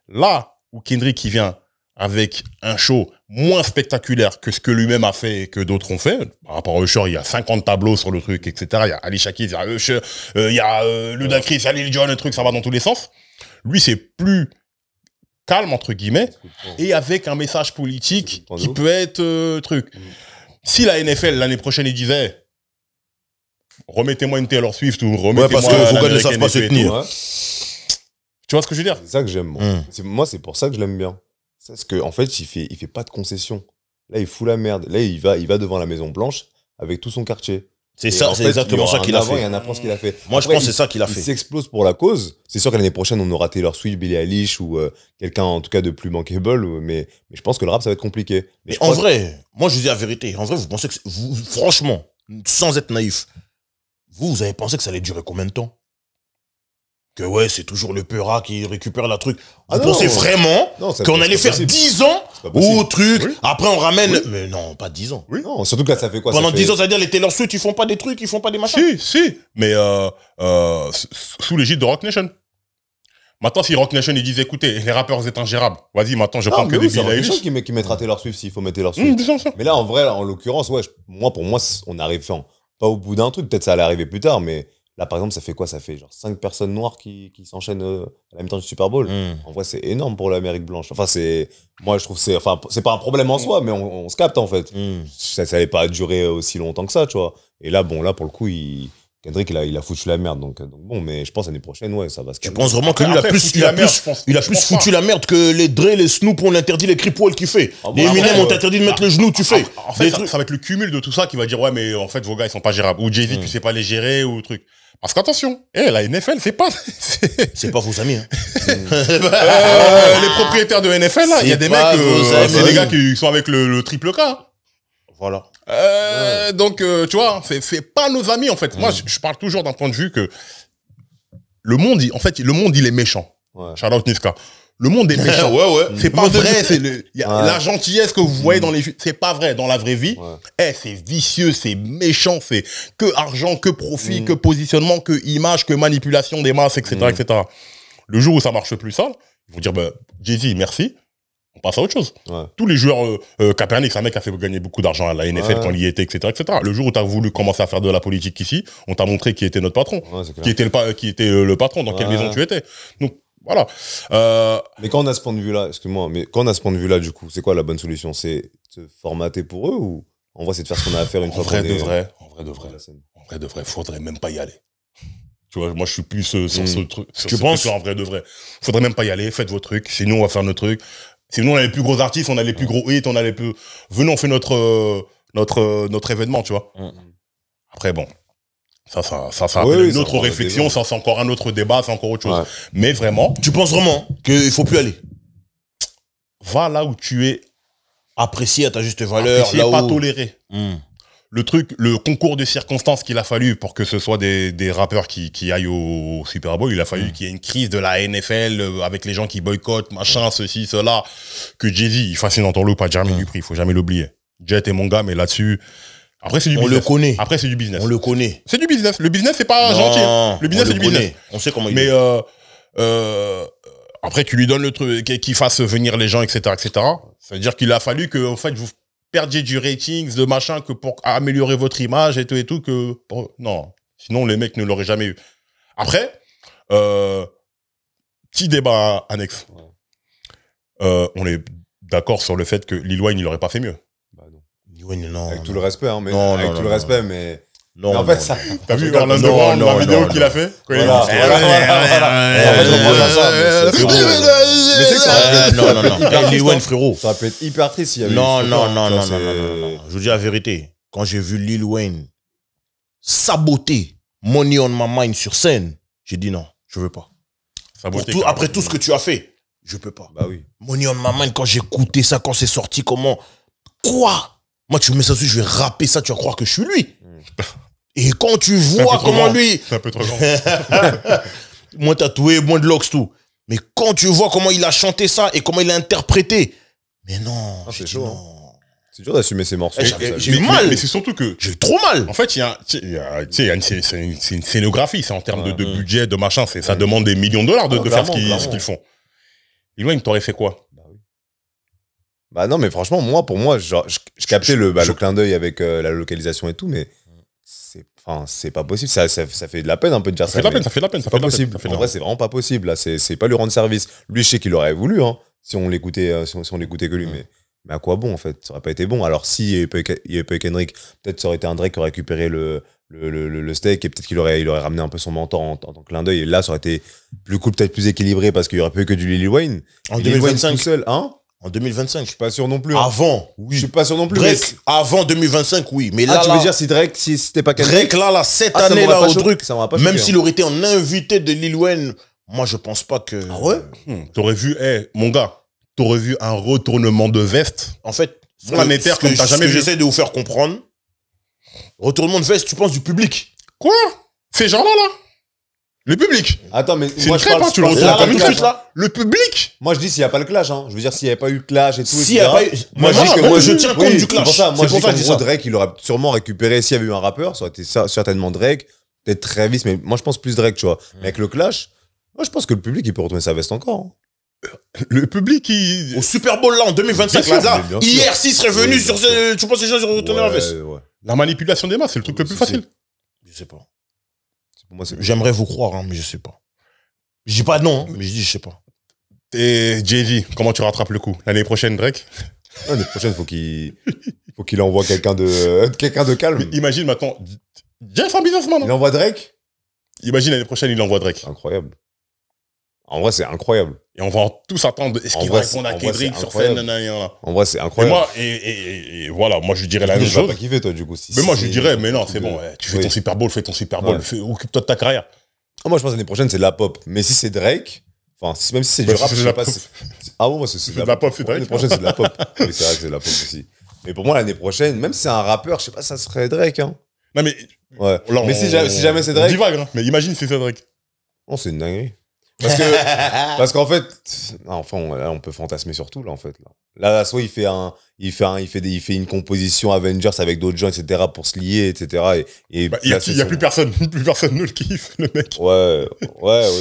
Speaker 2: Là où Kendrick qui vient avec un show moins spectaculaire que ce que lui-même a fait et que d'autres ont fait, par rapport à Usher, il y a 50 tableaux sur le truc, etc. Il y a Ali Shakiz, il y a Usher, il y a Ludacris, il y a Lil Jon, le truc, ça va dans tous les sens. Lui, c'est plus calme, entre guillemets, et avec un message politique qui peut être truc. Si la NFL, l'année prochaine, il disait remettez-moi une Taylor Swift ou remettez-moi
Speaker 1: parce que vos gars ne savent pas se tenir.
Speaker 2: Tu vois ce que je veux dire?
Speaker 3: C'est ça que j'aime, moi. Moi, c'est pour ça que je l'aime bien. Parce qu'en fait, il fait pas de concessions. Là, il fout la merde. Là, il va devant la Maison Blanche avec tout son quartier.
Speaker 1: C'est ça, c'est exactement ça qu'il a fait.
Speaker 3: Il y a un après ce qu'il a fait.
Speaker 1: Moi, je pense que c'est ça qu'il a fait.
Speaker 3: Il s'explose pour la cause. C'est sûr que l'année prochaine, on aura Taylor Swift, Billie Eilish ou quelqu'un, en tout cas, de plus bankable. Mais je pense que le rap, ça va être compliqué.
Speaker 1: Mais en vrai, moi, je vous dis la vérité. En vrai, vous pensez que, franchement, sans être naïf, vous avez pensé que ça allait durer combien de temps? Que ouais, c'est toujours le Peura qui récupère la truc. Vous pensez vraiment qu'on allait faire 10 ans au truc, après on ramène... Mais non, pas 10 ans.
Speaker 3: Non, surtout que là, ça fait quoi?
Speaker 1: Pendant 10 ans, ça veut dire les Taylor Swift, ils font pas des trucs, ils font pas des machins.
Speaker 2: Si. Mais sous l'égide de Rock Nation. Maintenant, si Rock Nation, ils disent, écoutez, les rappeurs, vous êtes ingérables. Vas-y, maintenant, je prends que des Billie Eilish.
Speaker 3: Qui mettra Taylor Swift s'il faut mettre Taylor Swift. Mais là, en vrai, en l'occurrence, ouais, pour moi, on arrive pas au bout d'un truc. Peut-être ça allait arriver plus tard, mais Là, par exemple, ça fait quoi? Ça fait genre 5 personnes noires qui s'enchaînent à la mi-temps du Super Bowl. En vrai, c'est énorme pour l'Amérique blanche. Enfin, moi, je trouve que c'est pas un problème en soi, mais on se capte, en fait. Ça allait pas durer aussi longtemps que ça, tu vois. Et là, bon, là, pour le coup, Kendrick, il a foutu la merde. Donc bon, mais je pense l'année prochaine, ouais, ça va se calmer.
Speaker 1: Tu penses vraiment que lui, il a plus foutu la merde que les Dre, les Snoop ont interdit les Cripwell qu'il fait. Les Eminem ont interdit de mettre le genou, tu fais.
Speaker 2: En fait, ça va être le cumul de tout ça qui va dire, ouais, mais en fait, vos gars, ils sont pas gérables. Ou Jay-Z, tu sais pas les gérer, ou truc. Parce qu'attention, la NFL, c'est pas...
Speaker 1: C'est pas vos amis, hein.
Speaker 2: Les propriétaires de NFL, là, il y a des mecs, c'est des gars qui sont avec le triple K.
Speaker 1: Voilà.
Speaker 2: Donc, tu vois, c'est pas nos amis, en fait. Moi, je parle toujours d'un point de vue que le monde, il est méchant.
Speaker 3: Ouais.
Speaker 2: Shout out Niska. Le monde est méchant.
Speaker 1: Ouais.
Speaker 2: C'est pas vrai. La gentillesse que vous voyez dans les films, c'est pas vrai. Dans la vraie vie, c'est vicieux, c'est méchant, c'est que argent, que profit, que positionnement, que image, que manipulation des masses, etc., etc. Le jour où ça marche plus ça, ils vont dire, bah, Jay-Z, merci. On passe à autre chose. Ouais. Tous les joueurs, Kaepernick, c'est un mec qui a fait gagner beaucoup d'argent à la NFL quand il y était, etc., etc. Le jour où tu as voulu commencer à faire de la politique ici, on t'a montré qui était notre patron. Qui était le patron, dans quelle maison tu étais. Donc, voilà.
Speaker 3: Mais quand on a ce point de vue-là, excuse-moi, mais quand on a ce point de vue-là, du coup, c'est quoi la bonne solution? C'est se formater pour eux ou en vrai, c'est de faire ce qu'on a à faire une fois qu'on est...
Speaker 2: En vrai de vrai, faudrait même pas y aller. Tu vois, moi, je suis plus sur ce truc.
Speaker 1: Tu penses?
Speaker 2: En vrai de vrai. Faudrait même pas y aller, faites vos trucs. Sinon, on va faire notre truc. Sinon, on a les plus gros artistes, on a les plus gros hits, on a les plus... Venons, on fait notre événement, tu vois. Après, bon... Ça appelle une autre réflexion, ça c'est encore un autre débat, c'est encore autre chose. Ouais. Mais vraiment...
Speaker 1: Tu penses vraiment qu'il faut plus aller?
Speaker 2: Va là où tu es...
Speaker 1: Apprécié à ta juste valeur.
Speaker 2: Apprécié, là pas toléré. Le concours de circonstances qu'il a fallu pour que ce soit des rappeurs qui aillent au Super Bowl, il a fallu qu'il y ait une crise de la NFL avec les gens qui boycottent, machin, ceci, cela. Que Jay-Z, il fascine dans ton lot, pas Jermaine Dupri, il faut jamais l'oublier. Jet est mon gars, mais là-dessus... Après, c'est du business.
Speaker 1: On le connaît.
Speaker 2: Après, c'est du business.
Speaker 1: On le connaît.
Speaker 2: C'est du business. Le business, c'est pas gentil. Hein. Le business, c'est du business.
Speaker 1: On sait comment il
Speaker 2: est. Mais, après, tu lui donnes le truc, qu'il fasse venir les gens, etc., etc. Ça veut dire qu'il a fallu que, en fait, vous perdiez du ratings, de machin, que pour améliorer votre image et tout, non. Sinon, les mecs ne l'auraient jamais eu. Après, petit débat annexe. On est d'accord sur le fait que Lil Wayne, il aurait pas fait mieux.
Speaker 1: Non,
Speaker 3: avec tout le respect, hein, mais
Speaker 1: non,
Speaker 3: avec tout le respect, mais en fait, ça.
Speaker 2: T'as vu Orlando Brown, la vidéo qu'il a fait?
Speaker 3: Voilà. Mais c'est que ça.
Speaker 1: Non. Lil Wayne, frérot.
Speaker 3: Ça peut être hyper triste s'il y avait
Speaker 1: Non. Je vous dis la vérité. Quand j'ai vu Lil Wayne saboter Money on My Mind sur scène, j'ai dit non, je veux pas. Après tout ce que tu as fait, je peux pas.
Speaker 3: Bah oui.
Speaker 1: Money on My Mind, quand j'ai écouté ça, quand c'est sorti, comment? Quoi? Moi, tu me mets ça dessus, je vais rapper ça, tu vas croire que je suis lui. Et quand tu vois comment lui...
Speaker 2: C'est un peu trop grand.
Speaker 1: Moins tatoué, moins de locks, tout. Mais quand tu vois comment il a chanté ça et comment il a interprété... Mais non,
Speaker 3: c'est chaud. Non. C'est dur d'assumer ses morceaux.
Speaker 1: J'ai eu mal.
Speaker 2: Mais c'est surtout que...
Speaker 1: J'ai eu trop mal.
Speaker 2: En fait, c'est une scénographie. C'est en termes de budget, de machin. Ça demande des millions de dollars de faire ce qu'ils font. Lil Wayne, t'aurais fait quoi?
Speaker 3: Bah non, mais franchement, pour moi, genre, je captais le clin d'œil avec la localisation et tout, mais c'est pas possible. Ça fait de la peine un peu de dire ça.
Speaker 2: Ça fait de la peine.
Speaker 3: C'est pas possible. En vrai, c'est vraiment pas possible. Là, c'est pas lui rendre service. Lui, je sais qu'il aurait voulu, hein, si on l'écoutait que lui, mais à quoi bon, en fait? Ça aurait pas été bon. Alors, s'il y avait pas eu Kendrick, peut-être ça aurait été un Drake qui aurait récupéré le steak et peut-être qu'il aurait ramené un peu son mentor en tant que clin d'œil. Et là, ça aurait été plus cool, peut-être plus équilibré parce qu'il y aurait pas eu que du Lil Wayne.
Speaker 1: En 2025.
Speaker 3: Tout seul, hein?
Speaker 1: En 2025.
Speaker 3: Je suis pas sûr non plus.
Speaker 1: Avant, oui.
Speaker 3: Je suis pas sûr non plus.
Speaker 1: Drake, avant 2025, oui. Mais là,
Speaker 3: tu veux dire si Drake, si c'était pas Kendrick?
Speaker 1: Drake, cette année, là, au truc, même
Speaker 3: choqué,
Speaker 1: s'il aurait été en invité de Lil Wayne, moi, je pense pas que...
Speaker 3: Ah ouais?
Speaker 2: T'aurais vu, mon gars, t'aurais vu un retournement de veste.
Speaker 1: En fait,
Speaker 2: planétaire comme t'as jamais vu.
Speaker 1: J'essaie de vous faire comprendre. Retournement de veste, tu penses du public?
Speaker 2: Quoi? Ces gens-là, là? Le public.
Speaker 3: Attends, mais
Speaker 2: moi, je parle, tu le retournes comme une suite, là. Le public.
Speaker 3: Moi, je dis s'il n'y a pas le clash, hein. Je veux dire, s'il n'y avait pas eu de clash et tout.
Speaker 1: S'il n'y a pas eu. Moi, je tiens compte du clash.
Speaker 3: C'est pour ça, moi, je dis que Drake, il aurait sûrement récupéré, s'il y avait eu un rappeur, ça aurait été certainement Drake, peut-être Travis, mais moi, je pense plus Drake, tu vois. Mais avec le clash, moi, je pense que le public, il peut retourner sa veste encore.
Speaker 2: Le public, il...
Speaker 1: Au Super Bowl, là, en 2025, là, hier, s'il serait venu sur ce... Tu penses que les gens auraient retourné la veste?
Speaker 2: La manipulation des masses, c'est le truc le plus facile.
Speaker 1: Je sais pas.
Speaker 3: Pour moi, c'est...
Speaker 1: J'aimerais vous croire, hein, mais je sais pas. Je dis pas non, hein, mais je dis je sais pas.
Speaker 2: Et Jay-Z, comment tu rattrapes le coup? L'année prochaine, Drake?
Speaker 3: L'année prochaine, faut qu'il envoie quelqu'un de calme.
Speaker 2: Mais imagine maintenant, Jay, c'est un businessman.
Speaker 3: Il envoie Drake?
Speaker 2: Imagine l'année prochaine, il envoie Drake.
Speaker 3: Incroyable. En vrai, c'est incroyable.
Speaker 2: Et on va tous attendre, est-ce qu'il va répondre à Kendrick sur scène, nanana.
Speaker 3: En vrai, c'est
Speaker 2: Et
Speaker 3: incroyable.
Speaker 2: moi, et voilà, moi je lui dirais la même
Speaker 3: Je vais
Speaker 2: chose.
Speaker 3: pas kiffer, toi, du coup.
Speaker 2: Mais moi je lui dirais, mais non, c'est bon, ouais, tu fais ton Super Bowl, fais ton Super Bowl, occupe-toi de ta carrière.
Speaker 3: Ah, moi, je pense que l'année prochaine, c'est de la pop. Mais si c'est Drake, enfin, même si c'est du rap, je sais pas. Ah bon, moi, c'est
Speaker 2: de la pop, c'est Drake.
Speaker 3: L'année prochaine, c'est de la pop. Oui, c'est vrai que c'est de la pop aussi. Mais pour moi, l'année prochaine, même si c'est un rappeur, je sais pas, ça serait Drake, hein.
Speaker 2: Non, mais.
Speaker 3: Ouais.
Speaker 2: Là,
Speaker 3: mais si jamais c'est Drake.
Speaker 2: On divague, hein. Mais imagine si c'est Drake.
Speaker 3: Non, c'est une dinguerie. Parce qu'en fait, enfin, là, on peut fantasmer sur tout, là, en fait. Là, soit il fait une composition Avengers avec d'autres gens, etc., pour se lier, etc. Et
Speaker 2: bah, il y a plus personne ne le kiffe, le mec.
Speaker 3: Ouais,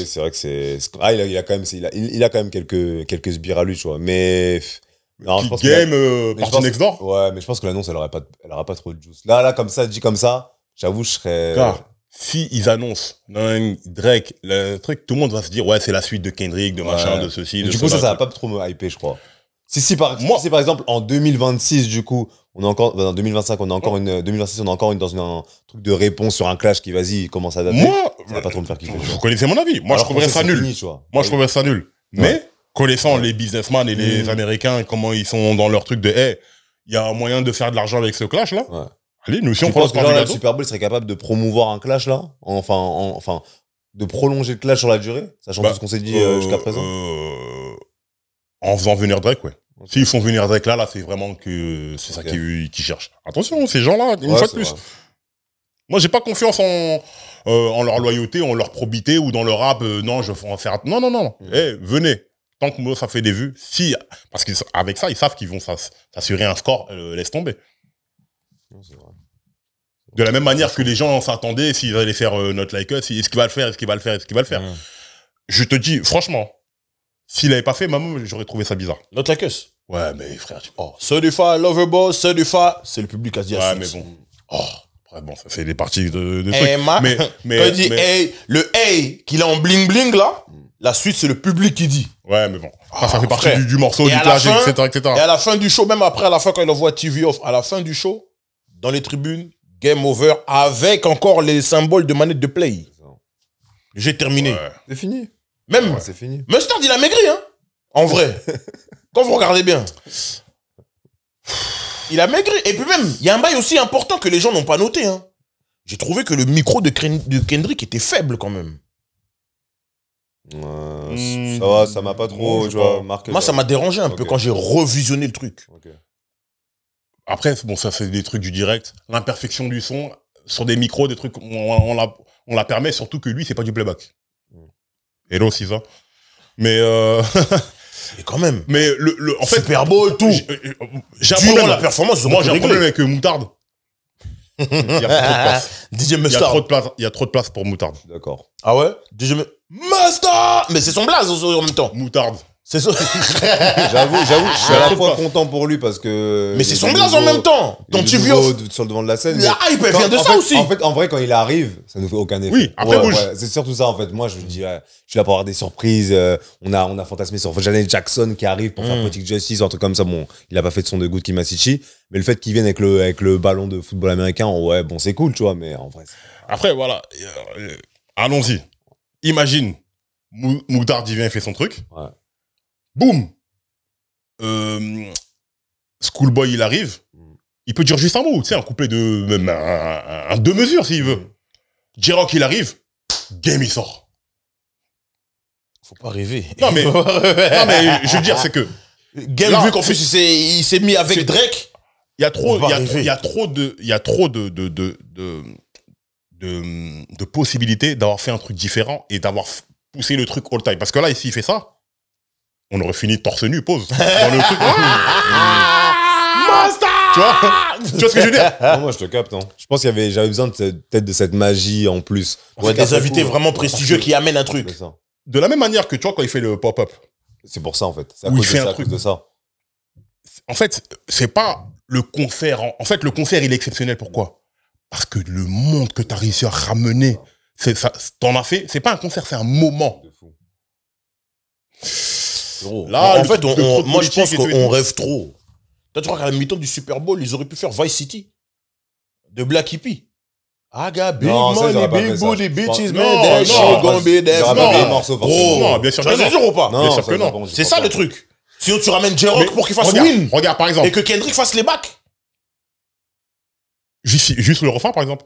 Speaker 3: c'est vrai que c'est. Ah, il a quand même quelques sbires à lui, tu vois. Mais.
Speaker 2: Non, je pense Party Next Door.
Speaker 3: Ouais, mais je pense que l'annonce, elle aura pas trop de juice. Là, comme ça, dit comme ça, j'avoue, je serais.
Speaker 2: Car, si ils annoncent Drake, le truc, tout le monde va se dire, ouais, c'est la suite de Kendrick, de machin, de ceci, de
Speaker 3: du coup, ça va pas trop me hyper, je crois. Si par exemple, en 2026, du coup, on a encore, en 2025, on a encore 2026, on a encore dans un truc de réponse sur un clash qui, vas-y, commence à dater.
Speaker 2: Moi,
Speaker 3: ça va pas trop me faire kiffer.
Speaker 2: Vous connaissez mon avis. Moi, je trouverais ça nul. Moi, je trouverais ça nul. Mais, connaissant les businessmen et les Américains, comment ils sont dans leur truc de, hey, il y a un moyen de faire de l'argent avec ce clash-là. Ouais. Allez, nous, si on pense que
Speaker 3: le Super Bowl serait capable de promouvoir un clash, là? Enfin, de prolonger le clash sur la durée? Sachant tout ce qu'on s'est dit jusqu'à présent?
Speaker 2: En faisant venir Drake, ouais. Okay. S'ils font venir Drake là, c'est vraiment que c'est ça qu'ils cherchent. Attention, ces gens-là, une fois de plus. Vrai. Moi, j'ai pas confiance en leur loyauté, en leur probité ou dans leur rap. Non, je vais en faire. Non. Venez. Tant que moi, ça fait des vues. Parce qu'avec ça, ils savent qu'ils vont s'assurer un score. Laisse tomber. Non, c'est vrai. De la même manière que les gens s'attendaient s'ils allaient faire Not Like Us, est-ce qu'il va le faire, est-ce qu'il va le faire. Je te dis, franchement, s'il l'avait pas fait, maman, j'aurais trouvé ça bizarre.
Speaker 1: Not Like Us.
Speaker 2: Ouais, mais frère,
Speaker 1: Certified Lover Boy, Certified, c'est le public à se dire.
Speaker 2: Ouais, mais bon. Après, bon, ça fait des parties de
Speaker 1: hey,
Speaker 2: trucs.
Speaker 1: Mais quand il dit hey, le hey qu'il a en bling bling là, la suite c'est le public qui dit.
Speaker 2: Ouais, mais bon. Ça fait partie du morceau, du plage, etc.
Speaker 1: Et à la fin du show, même après, à la fin, quand il envoie TV off, à la fin du show, dans les tribunes, game over, avec encore les symboles de manette de play. J'ai terminé.
Speaker 3: Ouais. C'est fini.
Speaker 1: Même,
Speaker 3: c'est fini.
Speaker 1: Mustard, il a maigri, hein. En vrai. Quand vous regardez bien. Il a maigri. Et puis même, il y a un bail aussi important que les gens n'ont pas noté, hein. J'ai trouvé que le micro de Kendrick était faible quand même.
Speaker 3: Ça va, ça m'a pas trop marqué.
Speaker 1: Moi, ça m'a dérangé un peu quand j'ai revisionné le truc.
Speaker 3: Okay.
Speaker 2: Après, bon, ça c'est des trucs du direct. L'imperfection du son, sur des micros, des trucs, on la permet, surtout que lui, c'est pas du playback. Hello, c'est ça. Mais
Speaker 1: et quand même.
Speaker 2: Mais en fait,
Speaker 1: Super Bowl, tout.
Speaker 2: J'ai un problème.
Speaker 1: La performance,
Speaker 2: moi, j'ai un problème avec Moutarde. Il y a trop de place.
Speaker 1: DJ Mustard.
Speaker 2: Il y a trop de place pour Moutarde.
Speaker 3: D'accord.
Speaker 1: Ah ouais? DJ Mustard. Mais c'est son blaze en même temps.
Speaker 2: Moutarde.
Speaker 1: C'est ça.
Speaker 3: J'avoue, je suis à la fois content pour lui parce que.
Speaker 1: Mais c'est son blaze en même temps. Ton tu viens
Speaker 3: sur le devant de la scène.
Speaker 1: La hype, elle vient de ça aussi.
Speaker 3: En vrai, quand il arrive, ça nous fait aucun effet.
Speaker 2: Oui, après bouge.
Speaker 3: C'est surtout ça, en fait. Moi, je me dis, je suis là pour avoir des surprises. On a fantasmé sur Janet Jackson qui arrive pour faire Poetic Justice, un truc comme ça. Bon, il a pas fait de son de Good Kimasichi. Mais le fait qu'il vienne avec le ballon de football américain, ouais, bon, c'est cool, tu vois, mais en vrai.
Speaker 2: Après, voilà. Allons-y. Imagine, Moutarde, il vient et fait son truc.
Speaker 3: Ouais.
Speaker 2: Boum. Schoolboy, il arrive. Il peut dire juste un mot, tu sais, un couplet de. Même un deux mesures s'il veut. J-Rock, il arrive. Game, il sort.
Speaker 1: Faut pas rêver.
Speaker 2: Non, mais je veux dire, c'est que.
Speaker 1: Game, là, vu qu'en plus, il s'est mis avec Drake.
Speaker 2: Il y a trop de possibilités d'avoir fait un truc différent et d'avoir poussé le truc all time. Parce que là, s'il fait ça, on aurait fini torse nu, pause. Dans le truc. Tu vois ce que je veux dire?
Speaker 3: Non, moi, je te capte. Hein. Je pense j'avais besoin peut-être de cette magie en plus.
Speaker 1: Ouais, des invités vraiment prestigieux qui amènent un truc.
Speaker 2: De la même manière que, tu vois, quand il fait le pop-up.
Speaker 3: C'est pour ça, en fait. C'est
Speaker 2: à cause de ça. En fait, c'est pas le concert. En fait, le concert, il est exceptionnel. Pourquoi? Parce que le monde que tu as réussi à ramener, T'en as fait, c'est pas un concert, c'est un moment.
Speaker 3: De fou.
Speaker 1: Là, en fait, moi, je
Speaker 2: politique
Speaker 1: pense
Speaker 2: et tout.
Speaker 1: qu'on rêve trop. Toi, tu crois qu'à la mi-temps du Super Bowl, ils auraient pu faire Vice City de Black Hippie. I got big
Speaker 3: Non, ça, ils
Speaker 1: money,
Speaker 3: auraient pas
Speaker 1: big
Speaker 3: fait ça.
Speaker 1: booty,
Speaker 3: Je
Speaker 1: bitches,
Speaker 3: pense-
Speaker 1: man.
Speaker 2: Non,
Speaker 1: That
Speaker 2: non,
Speaker 1: shit gonna be
Speaker 3: Ils
Speaker 1: that.
Speaker 3: auraient pas
Speaker 2: Non.
Speaker 3: fait les morceaux,
Speaker 1: Gros,
Speaker 3: forcément.
Speaker 2: Non, bien sûr
Speaker 1: tu
Speaker 2: que
Speaker 1: vois ce que
Speaker 2: non.
Speaker 1: je veux dire ou pas?
Speaker 2: Bien sûr
Speaker 3: ça,
Speaker 2: que non.
Speaker 3: par contre, je
Speaker 1: C'est
Speaker 3: crois
Speaker 1: ça
Speaker 3: pas.
Speaker 1: le truc. Sinon, tu ramènes J-Rock
Speaker 2: Mais
Speaker 1: pour qu'il fasse
Speaker 2: regarde,
Speaker 1: Win
Speaker 2: Regarde, par exemple,
Speaker 1: et que Kendrick fasse les bacs.
Speaker 2: juste le refrain, par exemple.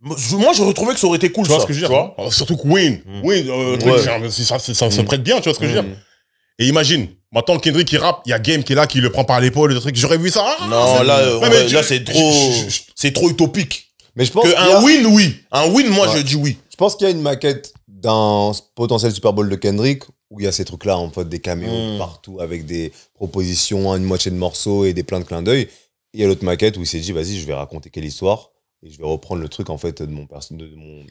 Speaker 1: Moi, j'aurais trouvé que ça aurait été cool,
Speaker 2: Tu vois
Speaker 1: ça.
Speaker 2: ce que je veux
Speaker 1: tu
Speaker 2: dire?
Speaker 1: vois
Speaker 2: Surtout que Win, truc, ça se prête bien, tu vois ce que je veux dire? Et imagine, maintenant Kendrick qui rappe, il y a Game qui est là, qui le prend par l'épaule, le truc, j'aurais vu ça.
Speaker 1: Non, là,
Speaker 2: mais
Speaker 1: là, c'est trop utopique.
Speaker 3: Mais je pense
Speaker 1: Que
Speaker 3: qu'il y a-
Speaker 1: un win, oui. Un win, moi,
Speaker 3: Ouais.
Speaker 1: je dis oui.
Speaker 3: Je pense qu'il y a une maquette d'un potentiel Super Bowl de Kendrick où il y a ces trucs-là, en fait, des caméos partout avec des propositions, une moitié de morceaux et des plein de clins d'œil. Et il y a l'autre maquette où il s'est dit, vas-y, je vais raconter quelle histoire et je vais reprendre le truc, en fait, de mon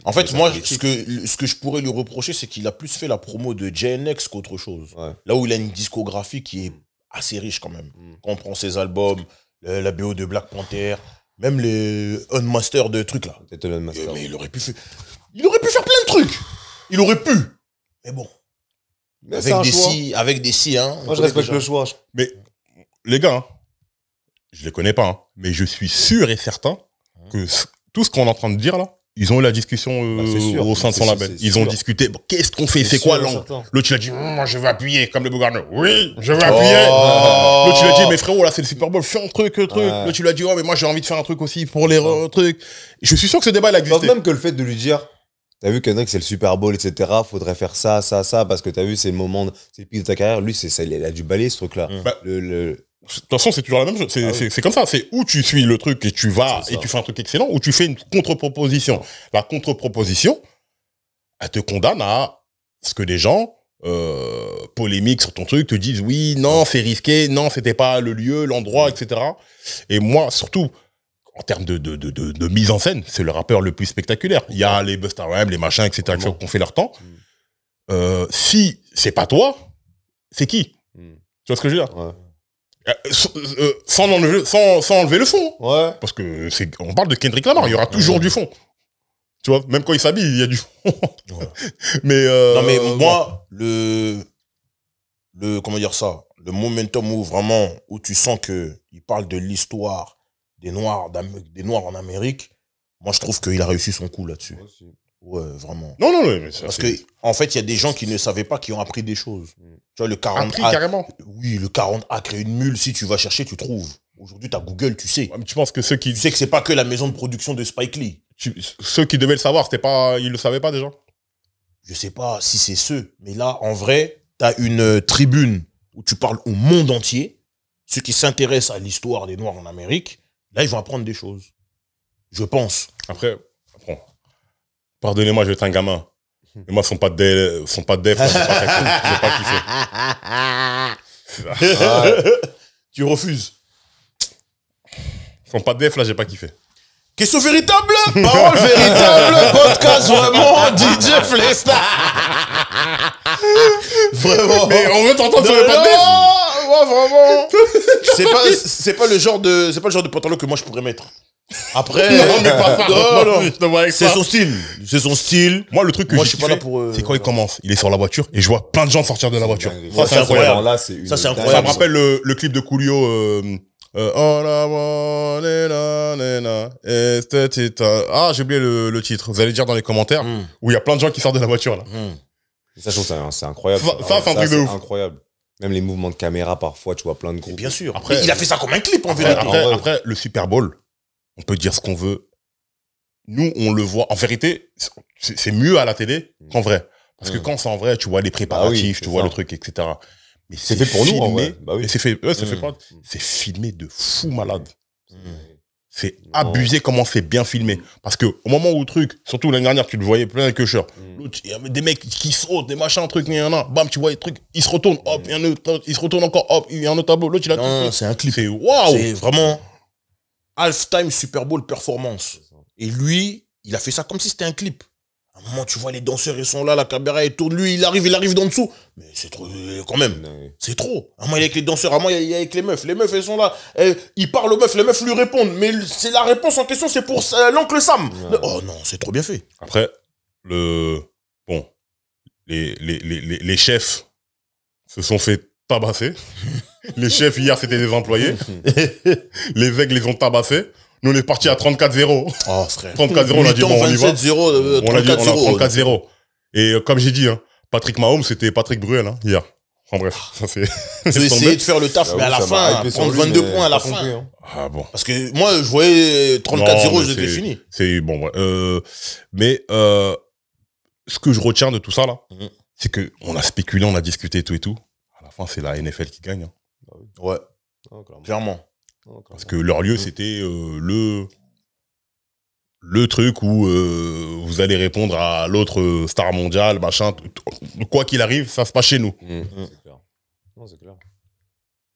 Speaker 1: En fait,
Speaker 3: de sa
Speaker 1: moi,
Speaker 3: politique.
Speaker 1: ce que je pourrais lui reprocher, c'est qu'il a plus fait la promo de JNX qu'autre chose.
Speaker 3: Ouais.
Speaker 1: Là où il a une discographie qui est assez riche quand même. Quand on prend ses albums, la BO de Black Panther, même les Unmaster de trucs là.
Speaker 3: Peut-être Elon Musk.
Speaker 1: Mais il aurait pu faire plein de trucs. Il aurait pu. Mais bon.
Speaker 3: Mais c'est un choix.
Speaker 1: Avec des si, hein.
Speaker 3: Moi, je respecte le choix.
Speaker 2: Mais les gars, hein, je les connais pas, hein, mais je suis sûr et certain que tout ce qu'on est en train de dire là, ils ont eu la discussion
Speaker 3: c'est sûr.
Speaker 2: au sein de son
Speaker 3: C'est-
Speaker 2: label.
Speaker 3: c'est
Speaker 2: Ils ont
Speaker 3: sûr.
Speaker 2: discuté. Bon, qu'est-ce qu'on fait?
Speaker 3: C'est
Speaker 2: C'est quoi
Speaker 3: sûr et
Speaker 2: l'angle?
Speaker 3: certain.
Speaker 2: L'autre il a dit, moi je vais appuyer comme le gouverneur. Oui, je vais appuyer. L'autre il a dit, mais frérot, là c'est le Super Bowl, fais un truc.
Speaker 3: Ouais.
Speaker 2: L'autre il a dit, oh mais moi j'ai envie de faire un truc aussi pour les trucs. Je suis sûr que ce débat il a
Speaker 3: Je pense
Speaker 2: existé.
Speaker 3: même que le fait de lui dire, t'as vu Kendrick, c'est le Super Bowl, etc., faudrait faire ça, parce que t'as vu, c'est le moment, c'est le pic de ta carrière. Lui, c'est ça, il a dû balayer ce truc-là.
Speaker 2: Bah,
Speaker 3: Le-
Speaker 2: De toute façon, c'est toujours la même chose. C'est comme ça. C'est où tu suis le truc et tu vas
Speaker 3: C'est ça.
Speaker 2: et tu fais un truc excellent, ou tu fais une contre-proposition. La contre-proposition, elle te condamne à ce que les gens polémiques sur ton truc te disent oui, non, c'est risqué, non, c'était pas le lieu, l'endroit, etc. Et moi, surtout, en termes de mise en scène, c'est le rappeur le plus spectaculaire. Il y a les Busta Rhymes, les machins, etc., qui ont fait leur temps. Si c'est pas toi, c'est qui? Tu vois ce que je veux dire?
Speaker 3: Ouais.
Speaker 2: Sans enlever le fond.
Speaker 3: Ouais.
Speaker 2: Parce que on parle de Kendrick Lamar, il y aura toujours du fond. Tu vois, même quand il s'habille, il y a du fond. Mais
Speaker 1: Non, mais moi, comment dire ça? Le momentum où vraiment, où tu sens que il parle de l'histoire des Noirs en Amérique, moi, je trouve qu'il a réussi son coup là-dessus. Ouais, vraiment.
Speaker 2: non, mais ça,
Speaker 1: Parce que, en fait, il y a des gens qui ne savaient pas, qui ont appris des choses. Tu vois, le 40
Speaker 2: appris
Speaker 1: acres.
Speaker 2: carrément.
Speaker 1: Oui, le 40 acres et une mule, si tu vas chercher, tu trouves. Aujourd'hui, tu as Google, tu sais.
Speaker 2: Ouais, mais tu penses que
Speaker 1: Tu sais que c'est pas que la maison de production de Spike Lee.
Speaker 2: ceux qui devaient le savoir, ils le savaient pas déjà?
Speaker 1: Je sais pas si c'est ceux, mais là, en vrai, tu as une tribune où tu parles au monde entier. Ceux qui s'intéressent à l'histoire des Noirs en Amérique, là, ils vont apprendre des choses. Je pense.
Speaker 2: Après, bon, pardonnez-moi, je vais être un gamin. Mais moi, sont pas de def, c'est pas très cool. J'ai pas kiffé.
Speaker 1: Tu refuses.
Speaker 2: Sont pas de def, là, j'ai pas kiffé.
Speaker 1: Question véritable, parole véritable, podcast vraiment, DJ Flesta. Vraiment.
Speaker 2: Mais on veut t'entendre sur le pas de def.
Speaker 1: Moi, vraiment. C'est pas le genre de pantalon que moi je pourrais mettre. Après,
Speaker 2: Non, mais pas ça.
Speaker 1: non.
Speaker 2: Je te vois avec
Speaker 1: C'est
Speaker 2: ça.
Speaker 1: son style. C'est son style.
Speaker 2: Moi, le truc que
Speaker 1: Moi,
Speaker 2: j'ai
Speaker 1: je suis pas là
Speaker 2: kiffé,
Speaker 1: pour,
Speaker 2: c'est quand il commence. Il est sur la voiture et je vois plein de gens sortir de la voiture.
Speaker 1: Ça, c'est incroyable.
Speaker 3: Là, c'est une
Speaker 1: Ça, c'est
Speaker 3: dinguerie.
Speaker 2: Ça
Speaker 1: incroyable.
Speaker 2: me rappelle le clip de Coolio. Oh la ah, j'ai oublié le titre. Vous allez dire dans les commentaires où il y a plein de gens qui sortent de la voiture là.
Speaker 3: Ça, je trouve que c'est incroyable.
Speaker 2: Ça, c'est un truc de ouf.
Speaker 3: incroyable. Même les mouvements de caméra, parfois, tu vois plein de groupes.
Speaker 1: Bien sûr.
Speaker 2: Après,
Speaker 1: Mais il a fait ça comme un clip en
Speaker 2: Après,
Speaker 1: vérité.
Speaker 2: après, le Super Bowl, on peut dire ce qu'on veut. Nous, on le voit. En vérité, c'est mieux à la télé qu'en vrai. Parce que quand c'est en vrai, tu vois les préparatifs,
Speaker 3: c'est
Speaker 2: tu vois
Speaker 3: ça.
Speaker 2: le truc, etc. Mais
Speaker 3: C'est fait pour nous, en
Speaker 2: filmé,
Speaker 3: vrai. Bah oui.
Speaker 2: et c'est fait c'est filmé de fou malade. C'est
Speaker 3: Non.
Speaker 2: abusé comment c'est bien filmé. Parce que au moment où le truc, surtout l'année dernière, tu le voyais plein de queucheurs. L'autre, il y avait des mecs qui sautent, des machins, trucs, il y en a, bam, tu vois les trucs, ils se retournent, hop, il y en a un autre, il se retourne encore, hop, il y a un autre tableau, l'autre, il a
Speaker 1: Non,
Speaker 2: tout.
Speaker 1: c'est un clip.
Speaker 2: C'est waouh!
Speaker 1: C'est vraiment halftime Super Bowl performance. Et lui, il a fait ça comme si c'était un clip. À un moment, tu vois, les danseurs, ils sont là, la caméra, elle tourne, lui, il arrive d'en dessous. Mais c'est trop, quand même.
Speaker 3: Ouais.
Speaker 1: C'est trop. À un moment, il est avec les danseurs, à un moment, il est avec les meufs. Les meufs, elles sont là. Il parle aux meufs, les meufs lui répondent. Mais c'est la réponse en question, c'est pour l'oncle Sam.
Speaker 3: Ouais.
Speaker 1: Oh non, c'est trop bien fait.
Speaker 2: Après, bon, les chefs se sont fait tabasser. Les chefs, hier, c'était des employés. Les aigles les ont tabassés. Nous, on est parti à 34-0.
Speaker 1: Oh, frère.
Speaker 2: 34-0, on a dit, bon, on y va.
Speaker 1: 27-0,
Speaker 2: On a dit, on a
Speaker 1: 34-0.
Speaker 2: 34-0. Et comme j'ai dit, hein, Patrick Mahomes, c'était Patrick Bruel, hein, hier. En bref, ça c'est...
Speaker 1: J'ai essayé de faire le taf, mais à la fin, prendre 22 points à la fin.
Speaker 3: Compris, hein.
Speaker 2: Ah bon.
Speaker 1: Parce que moi, je voyais 34-0, j'étais fini.
Speaker 2: C'est bon, ouais. Mais ce que je retiens de tout ça, là, c'est que on a spéculé, on a discuté tout et tout. À la fin, c'est la NFL qui gagne. Hein.
Speaker 1: Ouais,
Speaker 3: Non, clairement.
Speaker 1: clairement.
Speaker 3: Non,
Speaker 2: Parce que leur lieu, c'était le truc où vous allez répondre à l'autre star mondiale, machin. Quoi qu'il arrive, ça se passe chez nous.
Speaker 3: C'est clair. Non, c'est clair.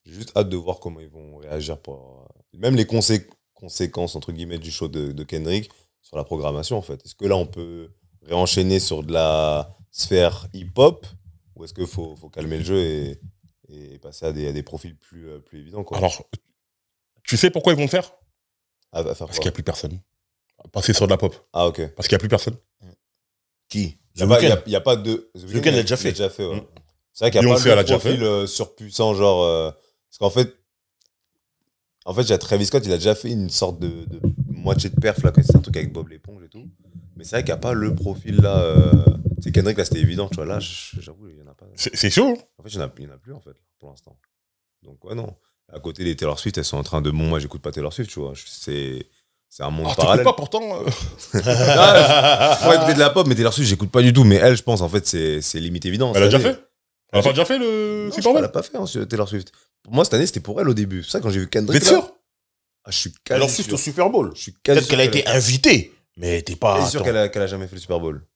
Speaker 3: J'ai juste hâte de voir comment ils vont réagir pour... Même les conséquences, entre guillemets, du show de Kendrick sur la programmation, en fait. Est-ce que là, on peut réenchaîner sur de la sphère hip-hop ou est-ce qu'il faut calmer le jeu et passer à des profils plus évidents, quoi.
Speaker 2: Alors, tu sais pourquoi ils vont le faire?
Speaker 3: À faire
Speaker 2: Parce
Speaker 3: quoi
Speaker 2: qu'il n'y a plus personne. Passer sur de la pop.
Speaker 3: Ah, ok.
Speaker 2: Parce qu'il n'y a plus personne.
Speaker 1: Qui
Speaker 3: Il n'y a pas de...
Speaker 1: The Weeknd l'a déjà fait.
Speaker 3: Ouais. C'est vrai qu'il n'y a
Speaker 2: Beyoncé,
Speaker 3: pas
Speaker 2: elle a
Speaker 3: de
Speaker 2: déjà
Speaker 3: profil surpuissant, genre... parce qu'en fait, il y a Travis Scott, il a déjà fait une sorte de moitié de perf, là, quand c'est un truc avec Bob l'éponge et tout. Mais c'est vrai qu'il n'y a pas le profil, là... C'est Kendrick, là, c'était évident, tu vois. Là, j'avoue, il n'y en a pas.
Speaker 2: C'est chaud.
Speaker 3: En fait, il n'y en a plus, en fait, pour l'instant. Donc, ouais, non. À côté des Taylor Swift, elles sont en train de... Bon, moi, j'écoute pas Taylor Swift, tu vois. C'est un monde
Speaker 2: Ah,
Speaker 3: parallèle.
Speaker 2: pas pourtant.
Speaker 3: Je pourrais écouter de la pop, mais Taylor Swift, j'écoute pas du tout. Mais elle, je pense, en fait, c'est limite évident.
Speaker 2: Elle a déjà
Speaker 3: Cette année.
Speaker 2: fait. Elle a pas déjà fait le
Speaker 3: Non,
Speaker 2: Super Bowl?
Speaker 3: elle a pas fait, hein, Taylor Swift. Pour moi, cette année, c'était pour elle au début. C'est ça, quand j'ai vu Kendrick.
Speaker 2: Vous êtes sûr?
Speaker 3: Ah, je suis
Speaker 1: Taylor
Speaker 3: quasi
Speaker 1: Swift
Speaker 3: sûr.
Speaker 1: au Super Bowl.
Speaker 3: Je suis quasi
Speaker 1: Peut-être qu'elle a été invitée, mais t'es pas...
Speaker 3: quasi sûr
Speaker 1: Attends.
Speaker 3: qu'elle a jamais fait le Super Bowl.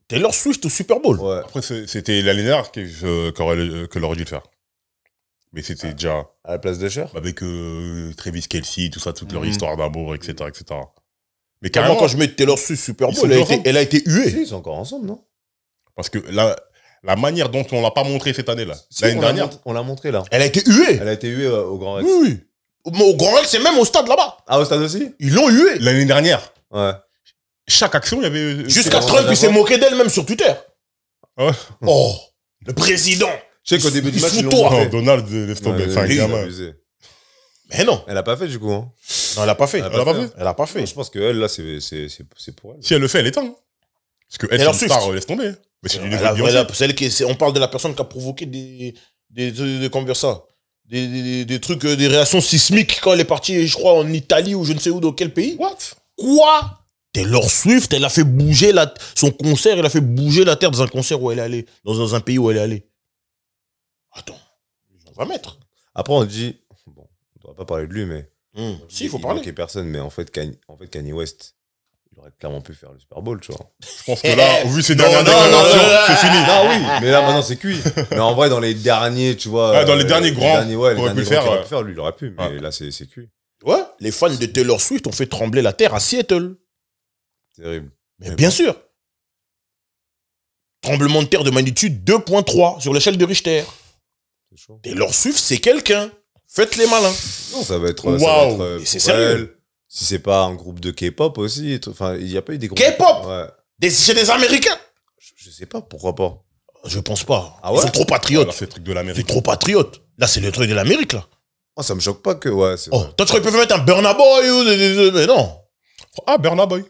Speaker 1: Taylor Swift au Super Bowl.
Speaker 3: Ouais.
Speaker 2: Après, c'était l'année dernière qu'elle aurait dû le faire. Mais c'était déjà
Speaker 3: À la place de Cher.
Speaker 2: avec Travis Kelce, tout ça, toute leur histoire d'amour, etc., etc. Mais
Speaker 1: Carrément,
Speaker 2: carrément,
Speaker 1: quand je mets Taylor Swift Super
Speaker 2: Ils
Speaker 1: Bowl,
Speaker 2: sont
Speaker 1: elle a,
Speaker 2: plus
Speaker 1: été,
Speaker 2: ensemble.
Speaker 1: elle a été huée.
Speaker 3: Si, ils sont encore ensemble, non?
Speaker 2: parce que la manière dont on l'a pas montré cette année-là,
Speaker 3: Si,
Speaker 2: l'année dernière,
Speaker 3: on l'a montré, là.
Speaker 1: Elle a été huée.
Speaker 3: Elle a été huée au Grand Rex.
Speaker 1: Oui, oui. Au Grand Rex, c'est même au stade là-bas.
Speaker 3: Ah, au stade aussi?
Speaker 1: Ils l'ont huée.
Speaker 2: l'année dernière,
Speaker 3: Ouais.
Speaker 2: chaque action, il y avait...
Speaker 1: Jusqu'à
Speaker 3: vraiment
Speaker 1: Trump,
Speaker 3: la
Speaker 1: il s'est
Speaker 3: fois.
Speaker 1: moqué d'elle même sur Twitter.
Speaker 2: Ouais.
Speaker 1: Oh, le président.
Speaker 3: Je sais qu'au début du
Speaker 1: Il
Speaker 3: match,
Speaker 1: se
Speaker 3: ils
Speaker 1: fout
Speaker 3: l'ont
Speaker 1: toi.
Speaker 2: Non,
Speaker 3: montré.
Speaker 2: Donald, laisse tomber,
Speaker 3: Ouais,
Speaker 2: c'est un
Speaker 3: lui, il a
Speaker 2: gamin.
Speaker 3: abusé.
Speaker 1: Mais non.
Speaker 3: Elle a pas fait, du coup, hein.
Speaker 1: Non, elle a pas fait.
Speaker 3: Elle a
Speaker 2: Elle a pas
Speaker 3: fait.
Speaker 2: fait.
Speaker 1: Elle a pas fait.
Speaker 3: Je pense qu'elle, là, c'est pour elle.
Speaker 2: Si elle le fait, elle éteint. Parce que elle, c'est
Speaker 1: Taylor
Speaker 2: une
Speaker 1: Swift.
Speaker 2: star, laisse tomber. Mais c'est du niveau de Beyoncé.
Speaker 1: Celle on parle de la personne qui a provoqué comment dire ça, des trucs, des réactions sismiques quand elle est partie, je crois, en Italie ou je ne sais où, dans quel pays.
Speaker 2: What?
Speaker 1: Quoi? Taylor Swift, elle a fait bouger son concert, elle a fait bouger la terre dans un concert où elle est allée, dans un pays où elle est allée. Attends, on va mettre.
Speaker 3: Après, on dit... Bon, on doit pas parler de lui, mais...
Speaker 1: Si, il faut parler.
Speaker 3: manquait personne, mais en fait, Kanye West, il aurait clairement pu faire le Super Bowl, tu vois.
Speaker 2: Je pense que là, vu ses
Speaker 1: Non,
Speaker 2: dernières
Speaker 1: non, non,
Speaker 2: déclarations,
Speaker 1: non,
Speaker 2: c'est fini.
Speaker 3: Non, oui, mais là, maintenant, c'est cuit. Mais en vrai, dans les derniers, tu vois...
Speaker 2: Ah, dans les derniers grands,
Speaker 3: les
Speaker 2: aurait
Speaker 3: derniers
Speaker 2: pu le
Speaker 3: grands
Speaker 2: faire,
Speaker 3: qu'il aurait
Speaker 2: ouais.
Speaker 3: pu faire, lui, il aurait pu, mais
Speaker 2: Ouais.
Speaker 3: là, c'est cuit.
Speaker 1: Ouais, les fans de Taylor Swift ont fait trembler la terre à Seattle.
Speaker 3: Terrible.
Speaker 1: Mais bien sûr. Tremblement de terre de magnitude 2.3 sur l'échelle de Richter.
Speaker 3: C'est chaud.
Speaker 1: Taylor Swift, c'est quelqu'un. Faites les malins.
Speaker 3: Non, ça va être...
Speaker 2: Waouh.
Speaker 1: Et c'est sérieux.
Speaker 3: Si c'est pas un groupe de K-pop aussi, enfin, il n'y a pas eu des groupes...
Speaker 1: K-pop
Speaker 3: Ouais.
Speaker 1: Chez des Américains.
Speaker 3: Je sais pas, pourquoi pas.
Speaker 1: Je pense pas.
Speaker 3: Ah ouais?
Speaker 1: Ils sont trop
Speaker 2: Là,
Speaker 1: patriotes.
Speaker 2: c'est le truc de
Speaker 1: Ils sont
Speaker 2: l'Amérique.
Speaker 1: trop patriotes. Là, c'est le truc de l'Amérique, là.
Speaker 3: Oh, ça me choque pas que... Ouais, c'est
Speaker 1: Oh,
Speaker 3: vrai.
Speaker 1: toi, tu crois qu'ils peuvent mettre un Burna Boy ou mais non.
Speaker 2: Ah, Burna Boy.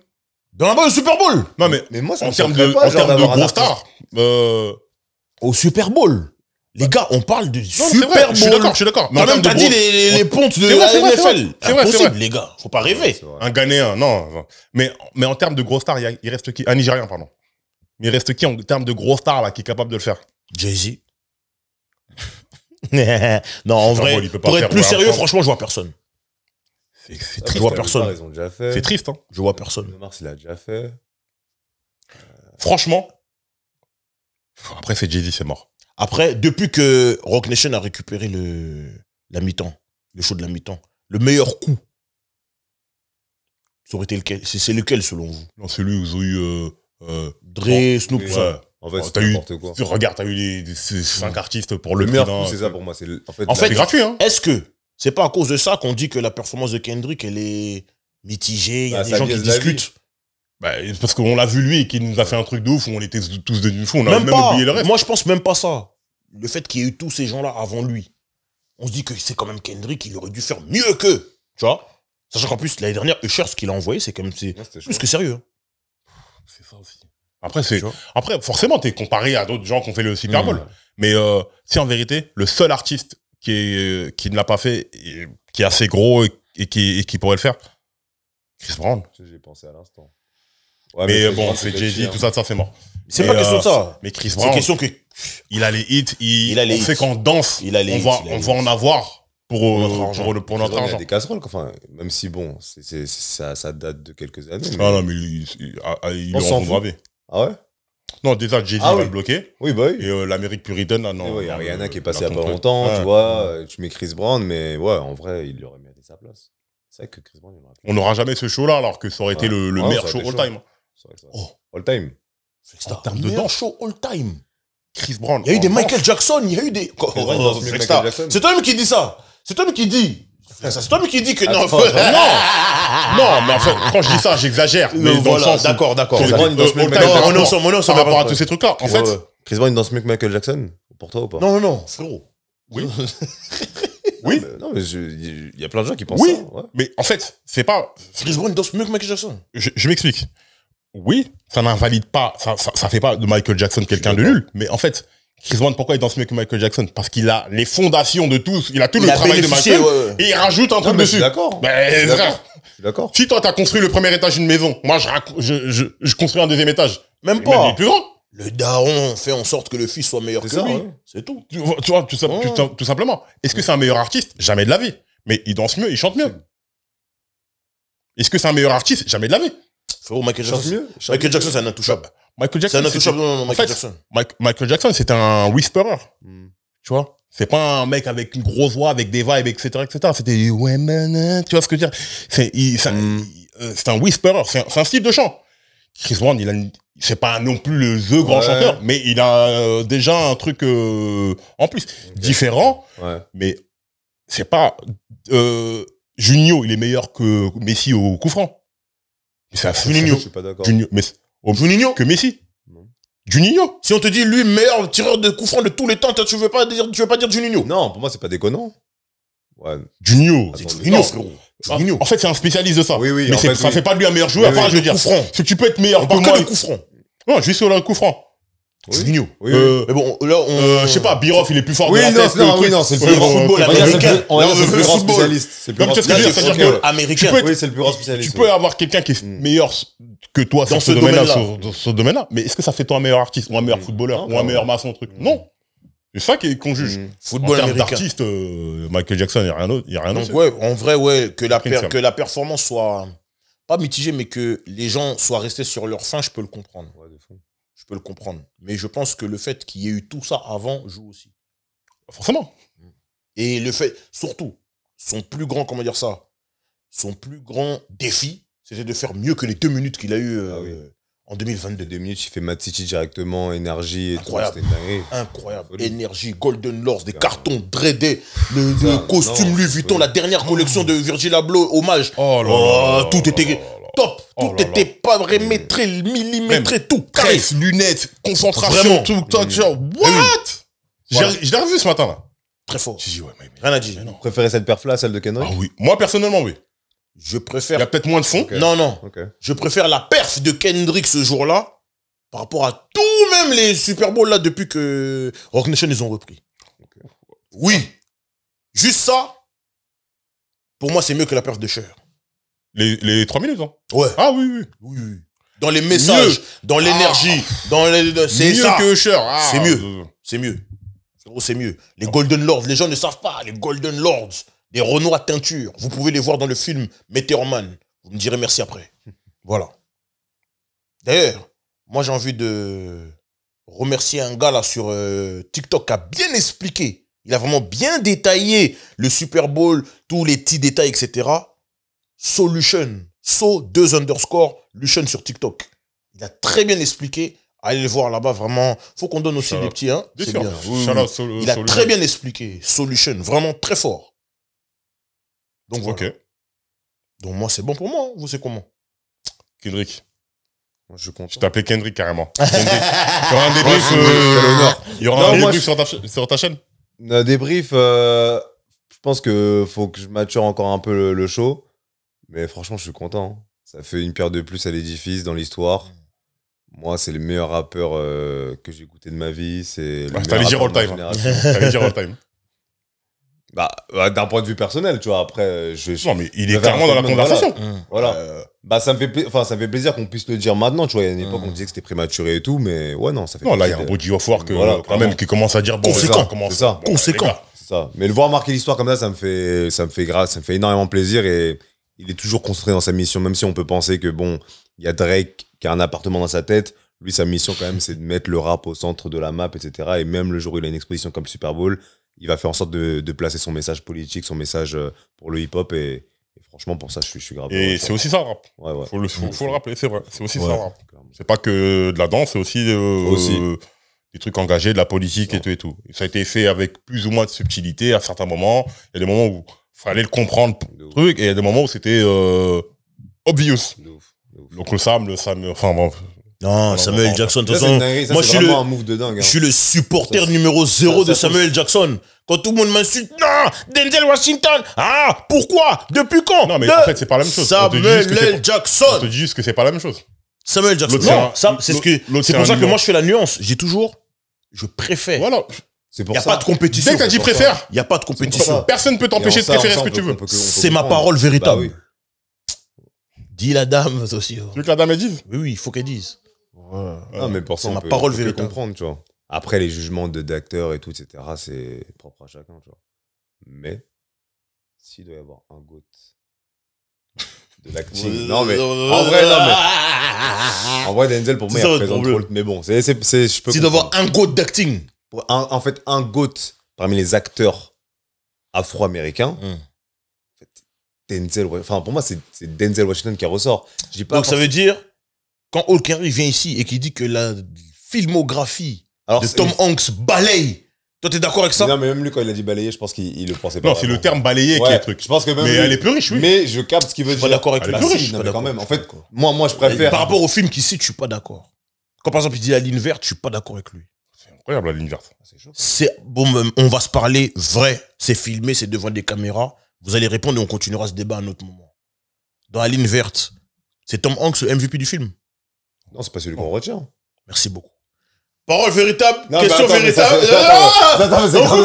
Speaker 1: Burna Boy au Super Bowl.
Speaker 2: Non, mais
Speaker 3: Mais moi, ça
Speaker 2: en
Speaker 3: me
Speaker 2: termes
Speaker 3: choquerait
Speaker 2: de,
Speaker 3: pas,
Speaker 2: en
Speaker 3: genre,
Speaker 2: termes de
Speaker 3: d'avoir un
Speaker 2: gros
Speaker 3: artiste.
Speaker 2: stars,
Speaker 1: Au Super Bowl. Les gars, on parle de
Speaker 2: non, c'est
Speaker 1: Super
Speaker 2: vrai,
Speaker 1: Bowl.
Speaker 2: je suis d'accord. Mais en
Speaker 1: Toi-même,
Speaker 2: termes
Speaker 1: t'as
Speaker 2: de
Speaker 1: dit
Speaker 2: gros,
Speaker 1: les pontes de
Speaker 2: C'est vrai,
Speaker 1: la
Speaker 2: c'est vrai,
Speaker 1: NFL.
Speaker 2: c'est vrai, c'est
Speaker 1: Impossible,
Speaker 2: vrai.
Speaker 1: les gars. Faut pas rêver.
Speaker 3: C'est vrai.
Speaker 2: un Ghanéen, non. Mais en termes de gros stars, il reste qui? Un Nigérien, pardon. Mais il reste qui en termes de gros stars, là, qui est capable de le faire?
Speaker 1: Jay-Z. Non, en vrai,
Speaker 2: Paul, il peut pas
Speaker 1: pour
Speaker 2: faire
Speaker 1: être plus
Speaker 2: Royal
Speaker 1: sérieux,
Speaker 2: Rumble.
Speaker 1: franchement, je vois personne.
Speaker 2: C'est
Speaker 3: Ah,
Speaker 2: triste.
Speaker 1: Je vois
Speaker 3: la
Speaker 1: personne.
Speaker 3: plupart, Ils ont déjà fait.
Speaker 2: C'est triste, hein.
Speaker 1: Je vois personne.
Speaker 3: Bruno Mars, il a déjà fait.
Speaker 2: Franchement. Après, c'est Jay-Z, c'est mort.
Speaker 1: Après, depuis que Rock Nation a récupéré la mi-temps, le show de la mi-temps, le meilleur coup, Ça aurait été lequel? C'est lequel selon vous?
Speaker 2: Non, celui où ils ont eu...
Speaker 1: Dre, Snoop, tout ça.
Speaker 3: En fait, c'est
Speaker 2: t'as eu,
Speaker 3: n'importe quoi.
Speaker 2: regarde, t'as eu ces 5 artistes pour
Speaker 3: Le
Speaker 2: le
Speaker 3: meilleur
Speaker 2: prix
Speaker 3: coup, c'est ça pour moi.
Speaker 1: En fait,
Speaker 2: c'est gratuit, hein.
Speaker 1: est-ce que c'est pas à cause de ça qu'on dit que la performance de Kendrick, elle est mitigée, il y a des gens qui discutent?
Speaker 2: Bah, parce qu'on l'a vu lui, qui nous a fait un truc de ouf, où on était tous devenus fous, on a même
Speaker 1: pas.
Speaker 2: oublié le reste.
Speaker 1: Moi, je pense même pas ça. Le fait qu'il y ait eu tous ces gens-là avant lui, on se dit que c'est quand même Kendrick, il aurait dû faire mieux qu'eux. Tu vois? Sachant qu'en plus, l'année dernière, Usher, ce qu'il a envoyé, c'est quand même plus que sérieux. Hein.
Speaker 2: C'est ça aussi. Après, forcément, t'es comparé à d'autres gens qui ont fait le Super Bowl. Mais si en vérité, le seul artiste qui ne l'a pas fait, qui est assez gros et qui pourrait le faire, Chris Brown.
Speaker 3: J'ai pensé à l'instant. Ouais,
Speaker 2: mais bon, c'est Jay-Z, tout ça, c'est mort.
Speaker 1: C'est pas question de ça.
Speaker 2: Mais Chris Brown,
Speaker 1: c'est question que
Speaker 2: il a les hits. On sait qu'en danse,
Speaker 1: on
Speaker 2: va en avoir pour notre argent.
Speaker 3: Il y a des casseroles, enfin, même si bon, ça date de quelques années.
Speaker 2: Ah non, mais il
Speaker 3: on s'en fout. Ah ouais?
Speaker 2: Non, déjà, Jay-Z va le bloquer.
Speaker 3: Oui, bah oui.
Speaker 2: Et l'Amérique puritaine, là, non.
Speaker 3: Il y a Rihanna qui est passée il y a pas longtemps, tu vois. Tu mets Chris Brown, mais ouais, en vrai, il lui aurait mérité sa place. C'est vrai que Chris Brown, il aurait...
Speaker 2: On n'aura jamais ce show-là, alors que ça aurait été le meilleur show all-time.
Speaker 3: All time.
Speaker 1: En termes de danse show all-time.
Speaker 2: Chris Brown.
Speaker 1: Il y a eu des Michael Jackson, il y a eu des... C'est toi-même qui dis ça. C'est toi-même qui dis. C'est toi-même qui dis que non.
Speaker 2: Non, mais en fait, quand je dis ça, j'exagère. Mais dans le sens,
Speaker 1: d'accord.
Speaker 3: Chris Brown, il danse mieux que
Speaker 2: Michael
Speaker 3: Jackson.
Speaker 2: Par rapport à tous ces trucs-là. En fait,
Speaker 3: Chris Brown, il danse mieux que Michael Jackson. Pour toi ou pas?
Speaker 1: Non, frérot.
Speaker 2: Oui. Oui.
Speaker 3: Non, mais il y a plein de gens qui pensent
Speaker 2: ça.
Speaker 3: Ouais.
Speaker 2: Mais en fait, c'est pas...
Speaker 1: Chris Brown danse mieux que Michael Jackson.
Speaker 2: Je m'explique. Oui, ça n'invalide pas, ça fait pas de Michael Jackson quelqu'un de nul. Mais en fait, Chris Brown, pourquoi il danse mieux que Michael Jackson? Parce qu'il a les fondations de tous, il a tout le travail de Michael, et il rajoute un truc dessus.
Speaker 3: Je suis d'accord.
Speaker 2: Mais frère,
Speaker 3: je suis d'accord.
Speaker 2: Si toi t'as construit le premier étage d'une maison, moi je construis un deuxième étage.
Speaker 1: Même pas.
Speaker 2: Il est plus grand.
Speaker 1: Le daron fait en sorte que le fils soit meilleur que lui. Ouais. C'est tout.
Speaker 2: Tu vois, tout simplement. Est-ce que c'est un meilleur artiste? Jamais de la vie. Mais il danse mieux, il chante mieux. Est-ce que c'est un meilleur artiste? Jamais de la vie.
Speaker 1: Frérot, Michael Jackson, c'est un intouchable.
Speaker 2: Michael Jackson,
Speaker 1: c'est un intouchable. Non, Michael Jackson.
Speaker 2: Michael Jackson, c'est un whisperer. Tu vois? C'est pas un mec avec une grosse voix, avec des vibes, etc., etc. C'était, ouais, man, tu vois ce que je veux dire? C'est un whisperer. C'est un style de chant. Chris Brown, c'est pas non plus the grand chanteur, mais il a déjà un truc en plus différent. Mais c'est pas Juninho, il est meilleur que Messi au coup franc.
Speaker 3: Juninho, je suis pas d'accord.
Speaker 1: Juninho
Speaker 2: que Messi. Juninho.
Speaker 1: Si on te dit lui meilleur tireur de coup franc de tous les temps, tu veux pas dire Juninho?
Speaker 3: Non, pour moi c'est pas déconnant. Ouais.
Speaker 2: Juninho.
Speaker 1: Juninho, frérot.
Speaker 2: En fait, c'est un spécialiste de ça.
Speaker 3: Oui,
Speaker 2: mais ça fait pas de lui un meilleur joueur.
Speaker 1: Je veux dire,
Speaker 2: c'est que tu peux être meilleur que moi.
Speaker 1: Le coup franc.
Speaker 2: Non, juste sur le coup franc.
Speaker 1: Juninho.
Speaker 2: Mais bon, là, je sais pas, Birov, il est plus fort de la tête.
Speaker 3: Non, c'est le
Speaker 1: football américain.
Speaker 3: C'est le plus grand spécialiste. C'est le plus grand
Speaker 1: spécialiste américain.
Speaker 3: Oui, c'est le plus grand spécialiste.
Speaker 2: Tu peux avoir quelqu'un qui est meilleur que toi dans ce domaine-là. Mais est-ce que ça fait toi un meilleur artiste ou un meilleur footballeur ou un meilleur maçon, truc? Non. C'est ça qu'on juge.
Speaker 1: Football américain.
Speaker 2: D'artiste, Michael Jackson, il n'y a rien d'autre.
Speaker 1: Donc, ouais, en vrai, ouais, que la performance soit pas mitigée, mais que les gens soient restés sur leur faim, je peux le comprendre.
Speaker 3: Ouais, de fond.
Speaker 1: Je peux le comprendre. Mais je pense que le fait qu'il y ait eu tout ça avant joue aussi.
Speaker 2: Forcément.
Speaker 1: Et le fait, surtout, son plus grand défi, c'était de faire mieux que les 2 minutes qu'il a eu en 2022.
Speaker 3: 2 minutes, il fait Mad City directement, énergie et
Speaker 1: incroyable.
Speaker 3: tout. C'était
Speaker 1: incroyable. Énergie, Golden Lords, des cartons dreadés, le costume Louis Vuitton, la dernière collection de Virgil Abloh, hommage. Tout était top. Tout était paramétré, millimétré, tout.
Speaker 2: Presse, lunettes, concentration, tout. What? Je l'ai revu ce matin, là.
Speaker 1: Très fort.
Speaker 2: J'ai dit, ouais, mais
Speaker 1: rien à dire.
Speaker 3: Vous préférez cette perf-là à celle de Kendrick?
Speaker 2: Ah oui. Moi, personnellement, oui.
Speaker 1: Je préfère...
Speaker 2: Il y a peut-être moins de fond.
Speaker 1: Non. Je préfère la perf de Kendrick ce jour-là par rapport à tout, même les Super Bowl là, depuis que Rock Nation, ils ont repris. Oui. Juste ça, pour moi, c'est mieux que la perf de Cher.
Speaker 2: Les 3 minutes, hein?
Speaker 1: Ouais.
Speaker 2: Ah oui.
Speaker 1: Dans les messages, dans l'énergie, c'est ça.
Speaker 2: Mieux que Cher.
Speaker 1: C'est mieux. C'est mieux. Les Golden Lords, les gens ne savent pas. Les Golden Lords, les Renois teinture. Vous pouvez les voir dans le film Meteor Man. Vous me direz merci après. Voilà. D'ailleurs, moi j'ai envie de remercier un gars là sur TikTok qui a bien expliqué. Il a vraiment bien détaillé le Super Bowl, tous les petits détails, etc. Solution So 2_ Lucian sur TikTok. Il a très bien expliqué. Allez le voir là-bas, vraiment. Faut qu'on donne aussi des petits, hein.
Speaker 2: Bien
Speaker 1: C'est
Speaker 2: sûr.
Speaker 1: bien. Oui,
Speaker 2: Shout
Speaker 1: oui.
Speaker 2: out
Speaker 1: Il a
Speaker 2: Solution.
Speaker 1: très bien expliqué. Solution, vraiment très fort. Donc voilà.
Speaker 2: Ok.
Speaker 1: Donc moi, c'est bon pour moi. Vous, c'est comment?
Speaker 2: Kendrick.
Speaker 3: Moi, je compte.
Speaker 2: Je t'appelais Kendrick carrément. Kendrick. Il y aura un débrief.
Speaker 3: Quel honneur.
Speaker 2: Il y aura
Speaker 3: Non,
Speaker 2: un
Speaker 3: moi,
Speaker 2: débrief sur ta chaîne.
Speaker 3: Débrief, je pense que faut que je mature encore un peu le show. Mais franchement, je suis content. Hein. Ça fait une pierre de plus à l'édifice dans l'histoire. Moi, c'est le meilleur rappeur que j'ai écouté de ma vie. C'est le
Speaker 2: T'allais dire all
Speaker 3: meilleur
Speaker 2: time.
Speaker 3: rappeur de ma génération.
Speaker 2: T'allais dire all time.
Speaker 3: Bah, d'un point de vue personnel, tu vois. Après,
Speaker 2: Non, mais il
Speaker 3: je
Speaker 2: est
Speaker 3: vais faire
Speaker 2: clairement dans la
Speaker 3: un statement,
Speaker 2: conversation.
Speaker 3: Voilà. Bah, ça me fait plaisir qu'on puisse le dire maintenant. Tu vois, il y a une époque, on disait que c'était prématuré et tout, mais ouais, non, ça fait.
Speaker 2: Non, là, il y a un body of work
Speaker 3: Voilà,
Speaker 2: quand même qui commence à dire bon,
Speaker 1: Conséquent.
Speaker 2: ça commence.
Speaker 3: C'est ça.
Speaker 2: Bon,
Speaker 1: Conséquent.
Speaker 2: les gars,
Speaker 3: C'est ça. Mais le voir marquer l'histoire comme ça me fait grâce, ça me fait énormément plaisir et il est toujours concentré dans sa mission, même si on peut penser que bon, il y a Drake qui a un appartement dans sa tête. Lui, sa mission quand même, c'est de mettre le rap au centre de la map, etc. Et même le jour où il a une exposition comme Super Bowl, il va faire en sorte de placer son message politique, son message pour le hip-hop. Et franchement, pour ça, je suis grave.
Speaker 2: Et c'est aussi ça le rap.
Speaker 3: Ouais, ouais.
Speaker 2: Faut le rappeler, c'est vrai. C'est aussi
Speaker 3: Ouais,
Speaker 2: ça le rap.
Speaker 3: clairement.
Speaker 2: C'est pas que de la danse, c'est aussi,
Speaker 3: Aussi.
Speaker 2: des trucs engagés, de la politique
Speaker 3: Ça.
Speaker 2: et tout. Et ça a été fait avec plus ou moins de subtilité à certains moments. Il y a des moments où fallait le comprendre,
Speaker 3: De ouf.
Speaker 2: truc, et il y a des moments où c'était obvious.
Speaker 3: De ouf. De ouf.
Speaker 2: Donc le Sam, enfin bon.
Speaker 1: Non, Samuel Jackson, de toute
Speaker 3: Ça, c'est une
Speaker 1: façon,
Speaker 3: dinguerie. Ça,
Speaker 1: moi,
Speaker 3: c'est vraiment un move de dingue.
Speaker 1: je
Speaker 3: Hein.
Speaker 1: suis le supporter
Speaker 3: Ça,
Speaker 1: numéro 0 de
Speaker 3: ça
Speaker 1: Samuel Jackson. Quand tout le monde m'insulte, non, Denzel Washington. Ah, pourquoi? Depuis quand?
Speaker 2: Non, mais en fait, c'est pas la même chose. On te dit juste que
Speaker 1: Samuel
Speaker 2: On te
Speaker 1: Jackson.
Speaker 2: dit juste que c'est pas la même chose.
Speaker 1: Samuel Jackson.
Speaker 2: L'autre, c'est
Speaker 1: Non,
Speaker 2: un-
Speaker 1: ça, c'est ce que,
Speaker 2: l'autre,
Speaker 1: c'est
Speaker 2: c'est
Speaker 1: pour
Speaker 2: un
Speaker 1: ça que
Speaker 2: nuance.
Speaker 1: moi, je fais la nuance. J'ai toujours, je préfère.
Speaker 2: Voilà.
Speaker 3: C'est
Speaker 1: Il
Speaker 3: pour
Speaker 1: n'y a
Speaker 3: ça.
Speaker 1: pas de compétition.
Speaker 2: Dès que t'as dit
Speaker 3: pour ça.
Speaker 2: préfère,
Speaker 1: Il n'y a pas de
Speaker 3: pour
Speaker 1: compétition.
Speaker 3: ça.
Speaker 2: personne peut t'empêcher de préférer ce que tu veux.
Speaker 1: C'est ma parole véritable.
Speaker 3: Bah oui.
Speaker 1: Dis la dame aussi.
Speaker 2: Tu veux que la dame elle dise?
Speaker 1: Oui, oui, il faut qu'elle dise.
Speaker 3: Non, mais pour ça,
Speaker 1: C'est
Speaker 3: on
Speaker 1: ma
Speaker 3: peut,
Speaker 1: parole
Speaker 3: on peut le
Speaker 1: véritable.
Speaker 3: comprendre, tu vois. Après, les jugements d'acteurs et tout, etc., c'est propre à chacun, tu vois. Mais, s'il doit y avoir un GOAT de l'acting. Non, mais, en vrai, non, mais. En vrai, Denzel, pour moi,
Speaker 1: C'est
Speaker 3: il
Speaker 1: ça,
Speaker 3: représente
Speaker 1: votre
Speaker 3: trop le. Mais bon, je peux
Speaker 1: C'est d'avoir
Speaker 3: comprendre.
Speaker 1: un goût d'acting.
Speaker 3: En fait, un GOAT parmi les acteurs afro-américains.
Speaker 1: Mm.
Speaker 3: En fait, Denzel, enfin, pour moi, c'est Denzel Washington qui ressort. Je dis pas
Speaker 1: Donc ça veut dire, quand Hulk Henry vient ici et qu'il dit que la filmographie
Speaker 3: Alors,
Speaker 1: de Tom Hanks balaye, toi t'es d'accord avec ça?
Speaker 3: Non, mais même lui, quand il a dit balayer, je pense qu'il le pensait pas.
Speaker 2: Non, c'est le
Speaker 3: vraiment.
Speaker 2: terme balayé qui est
Speaker 3: Ouais,
Speaker 2: le truc.
Speaker 3: je pense que même
Speaker 2: Mais
Speaker 3: lui-
Speaker 2: elle est plus riche, oui.
Speaker 3: Mais je capte ce qu'il veut
Speaker 1: Je suis
Speaker 3: dire.
Speaker 1: pas d'accord avec
Speaker 2: Elle est
Speaker 1: lui.
Speaker 2: plus
Speaker 3: Bah,
Speaker 2: riche,
Speaker 3: si, non,
Speaker 1: pas
Speaker 3: mais quand
Speaker 1: d'accord.
Speaker 3: même. En fait, moi, je préfère.
Speaker 1: Par rapport au film qu'il cite, je suis pas d'accord. Quand par exemple il dit la ligne verte, je suis pas d'accord avec lui.
Speaker 2: C'est incroyable la ligne verte.
Speaker 3: C'est chaud.
Speaker 1: C'est bon, on va se parler vrai. C'est filmé, c'est devant des caméras. Vous allez répondre et on continuera ce débat à un autre moment. Dans la ligne verte, c'est Tom Hanks le MVP du film.
Speaker 3: Non, c'est pas celui qu'on retient.
Speaker 1: Merci beaucoup. Parole véritable,
Speaker 3: Non,
Speaker 1: question
Speaker 3: mais attends, mais ça,
Speaker 1: véritable.
Speaker 3: c'est- attends, mais c'est
Speaker 1: On
Speaker 3: grave
Speaker 1: coupe le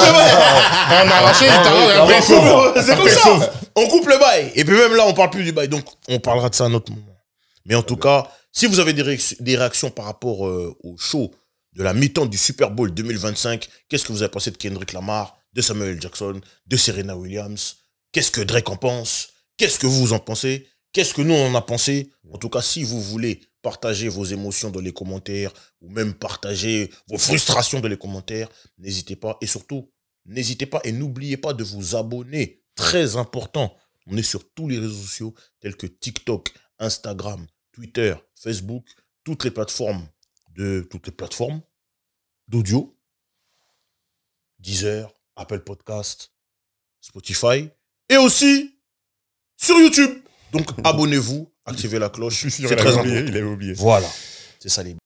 Speaker 3: la
Speaker 2: Un arraché, il t'arrive et après il sauve.
Speaker 1: C'est comme ça. On coupe le bail. Et puis même là, on parle plus du bail. Donc, on parlera de ça à un autre moment. Mais en tout cas, si vous avez des réactions par rapport au show de la mi-temps du Super Bowl 2025, qu'est-ce que vous avez pensé de Kendrick Lamar, de Samuel Jackson, de Serena Williams? Qu'est-ce que Drake en pense? Qu'est-ce que vous en pensez? Qu'est-ce que nous on en a pensé? En tout cas, si vous voulez partager vos émotions dans les commentaires ou même partager vos frustrations dans les commentaires, n'hésitez pas. Et surtout, n'hésitez pas et n'oubliez pas de vous abonner. Très important. On est sur tous les réseaux sociaux tels que TikTok, Instagram, Twitter, Facebook, toutes les plateformes d'audio, Deezer, Apple Podcast, Spotify et aussi sur YouTube. Donc abonnez-vous, activez la cloche,
Speaker 2: Je suis sûr
Speaker 1: c'est
Speaker 2: qu'il
Speaker 1: très
Speaker 2: avait
Speaker 1: important.
Speaker 2: oublié, il avait oublié.
Speaker 1: Voilà, c'est ça les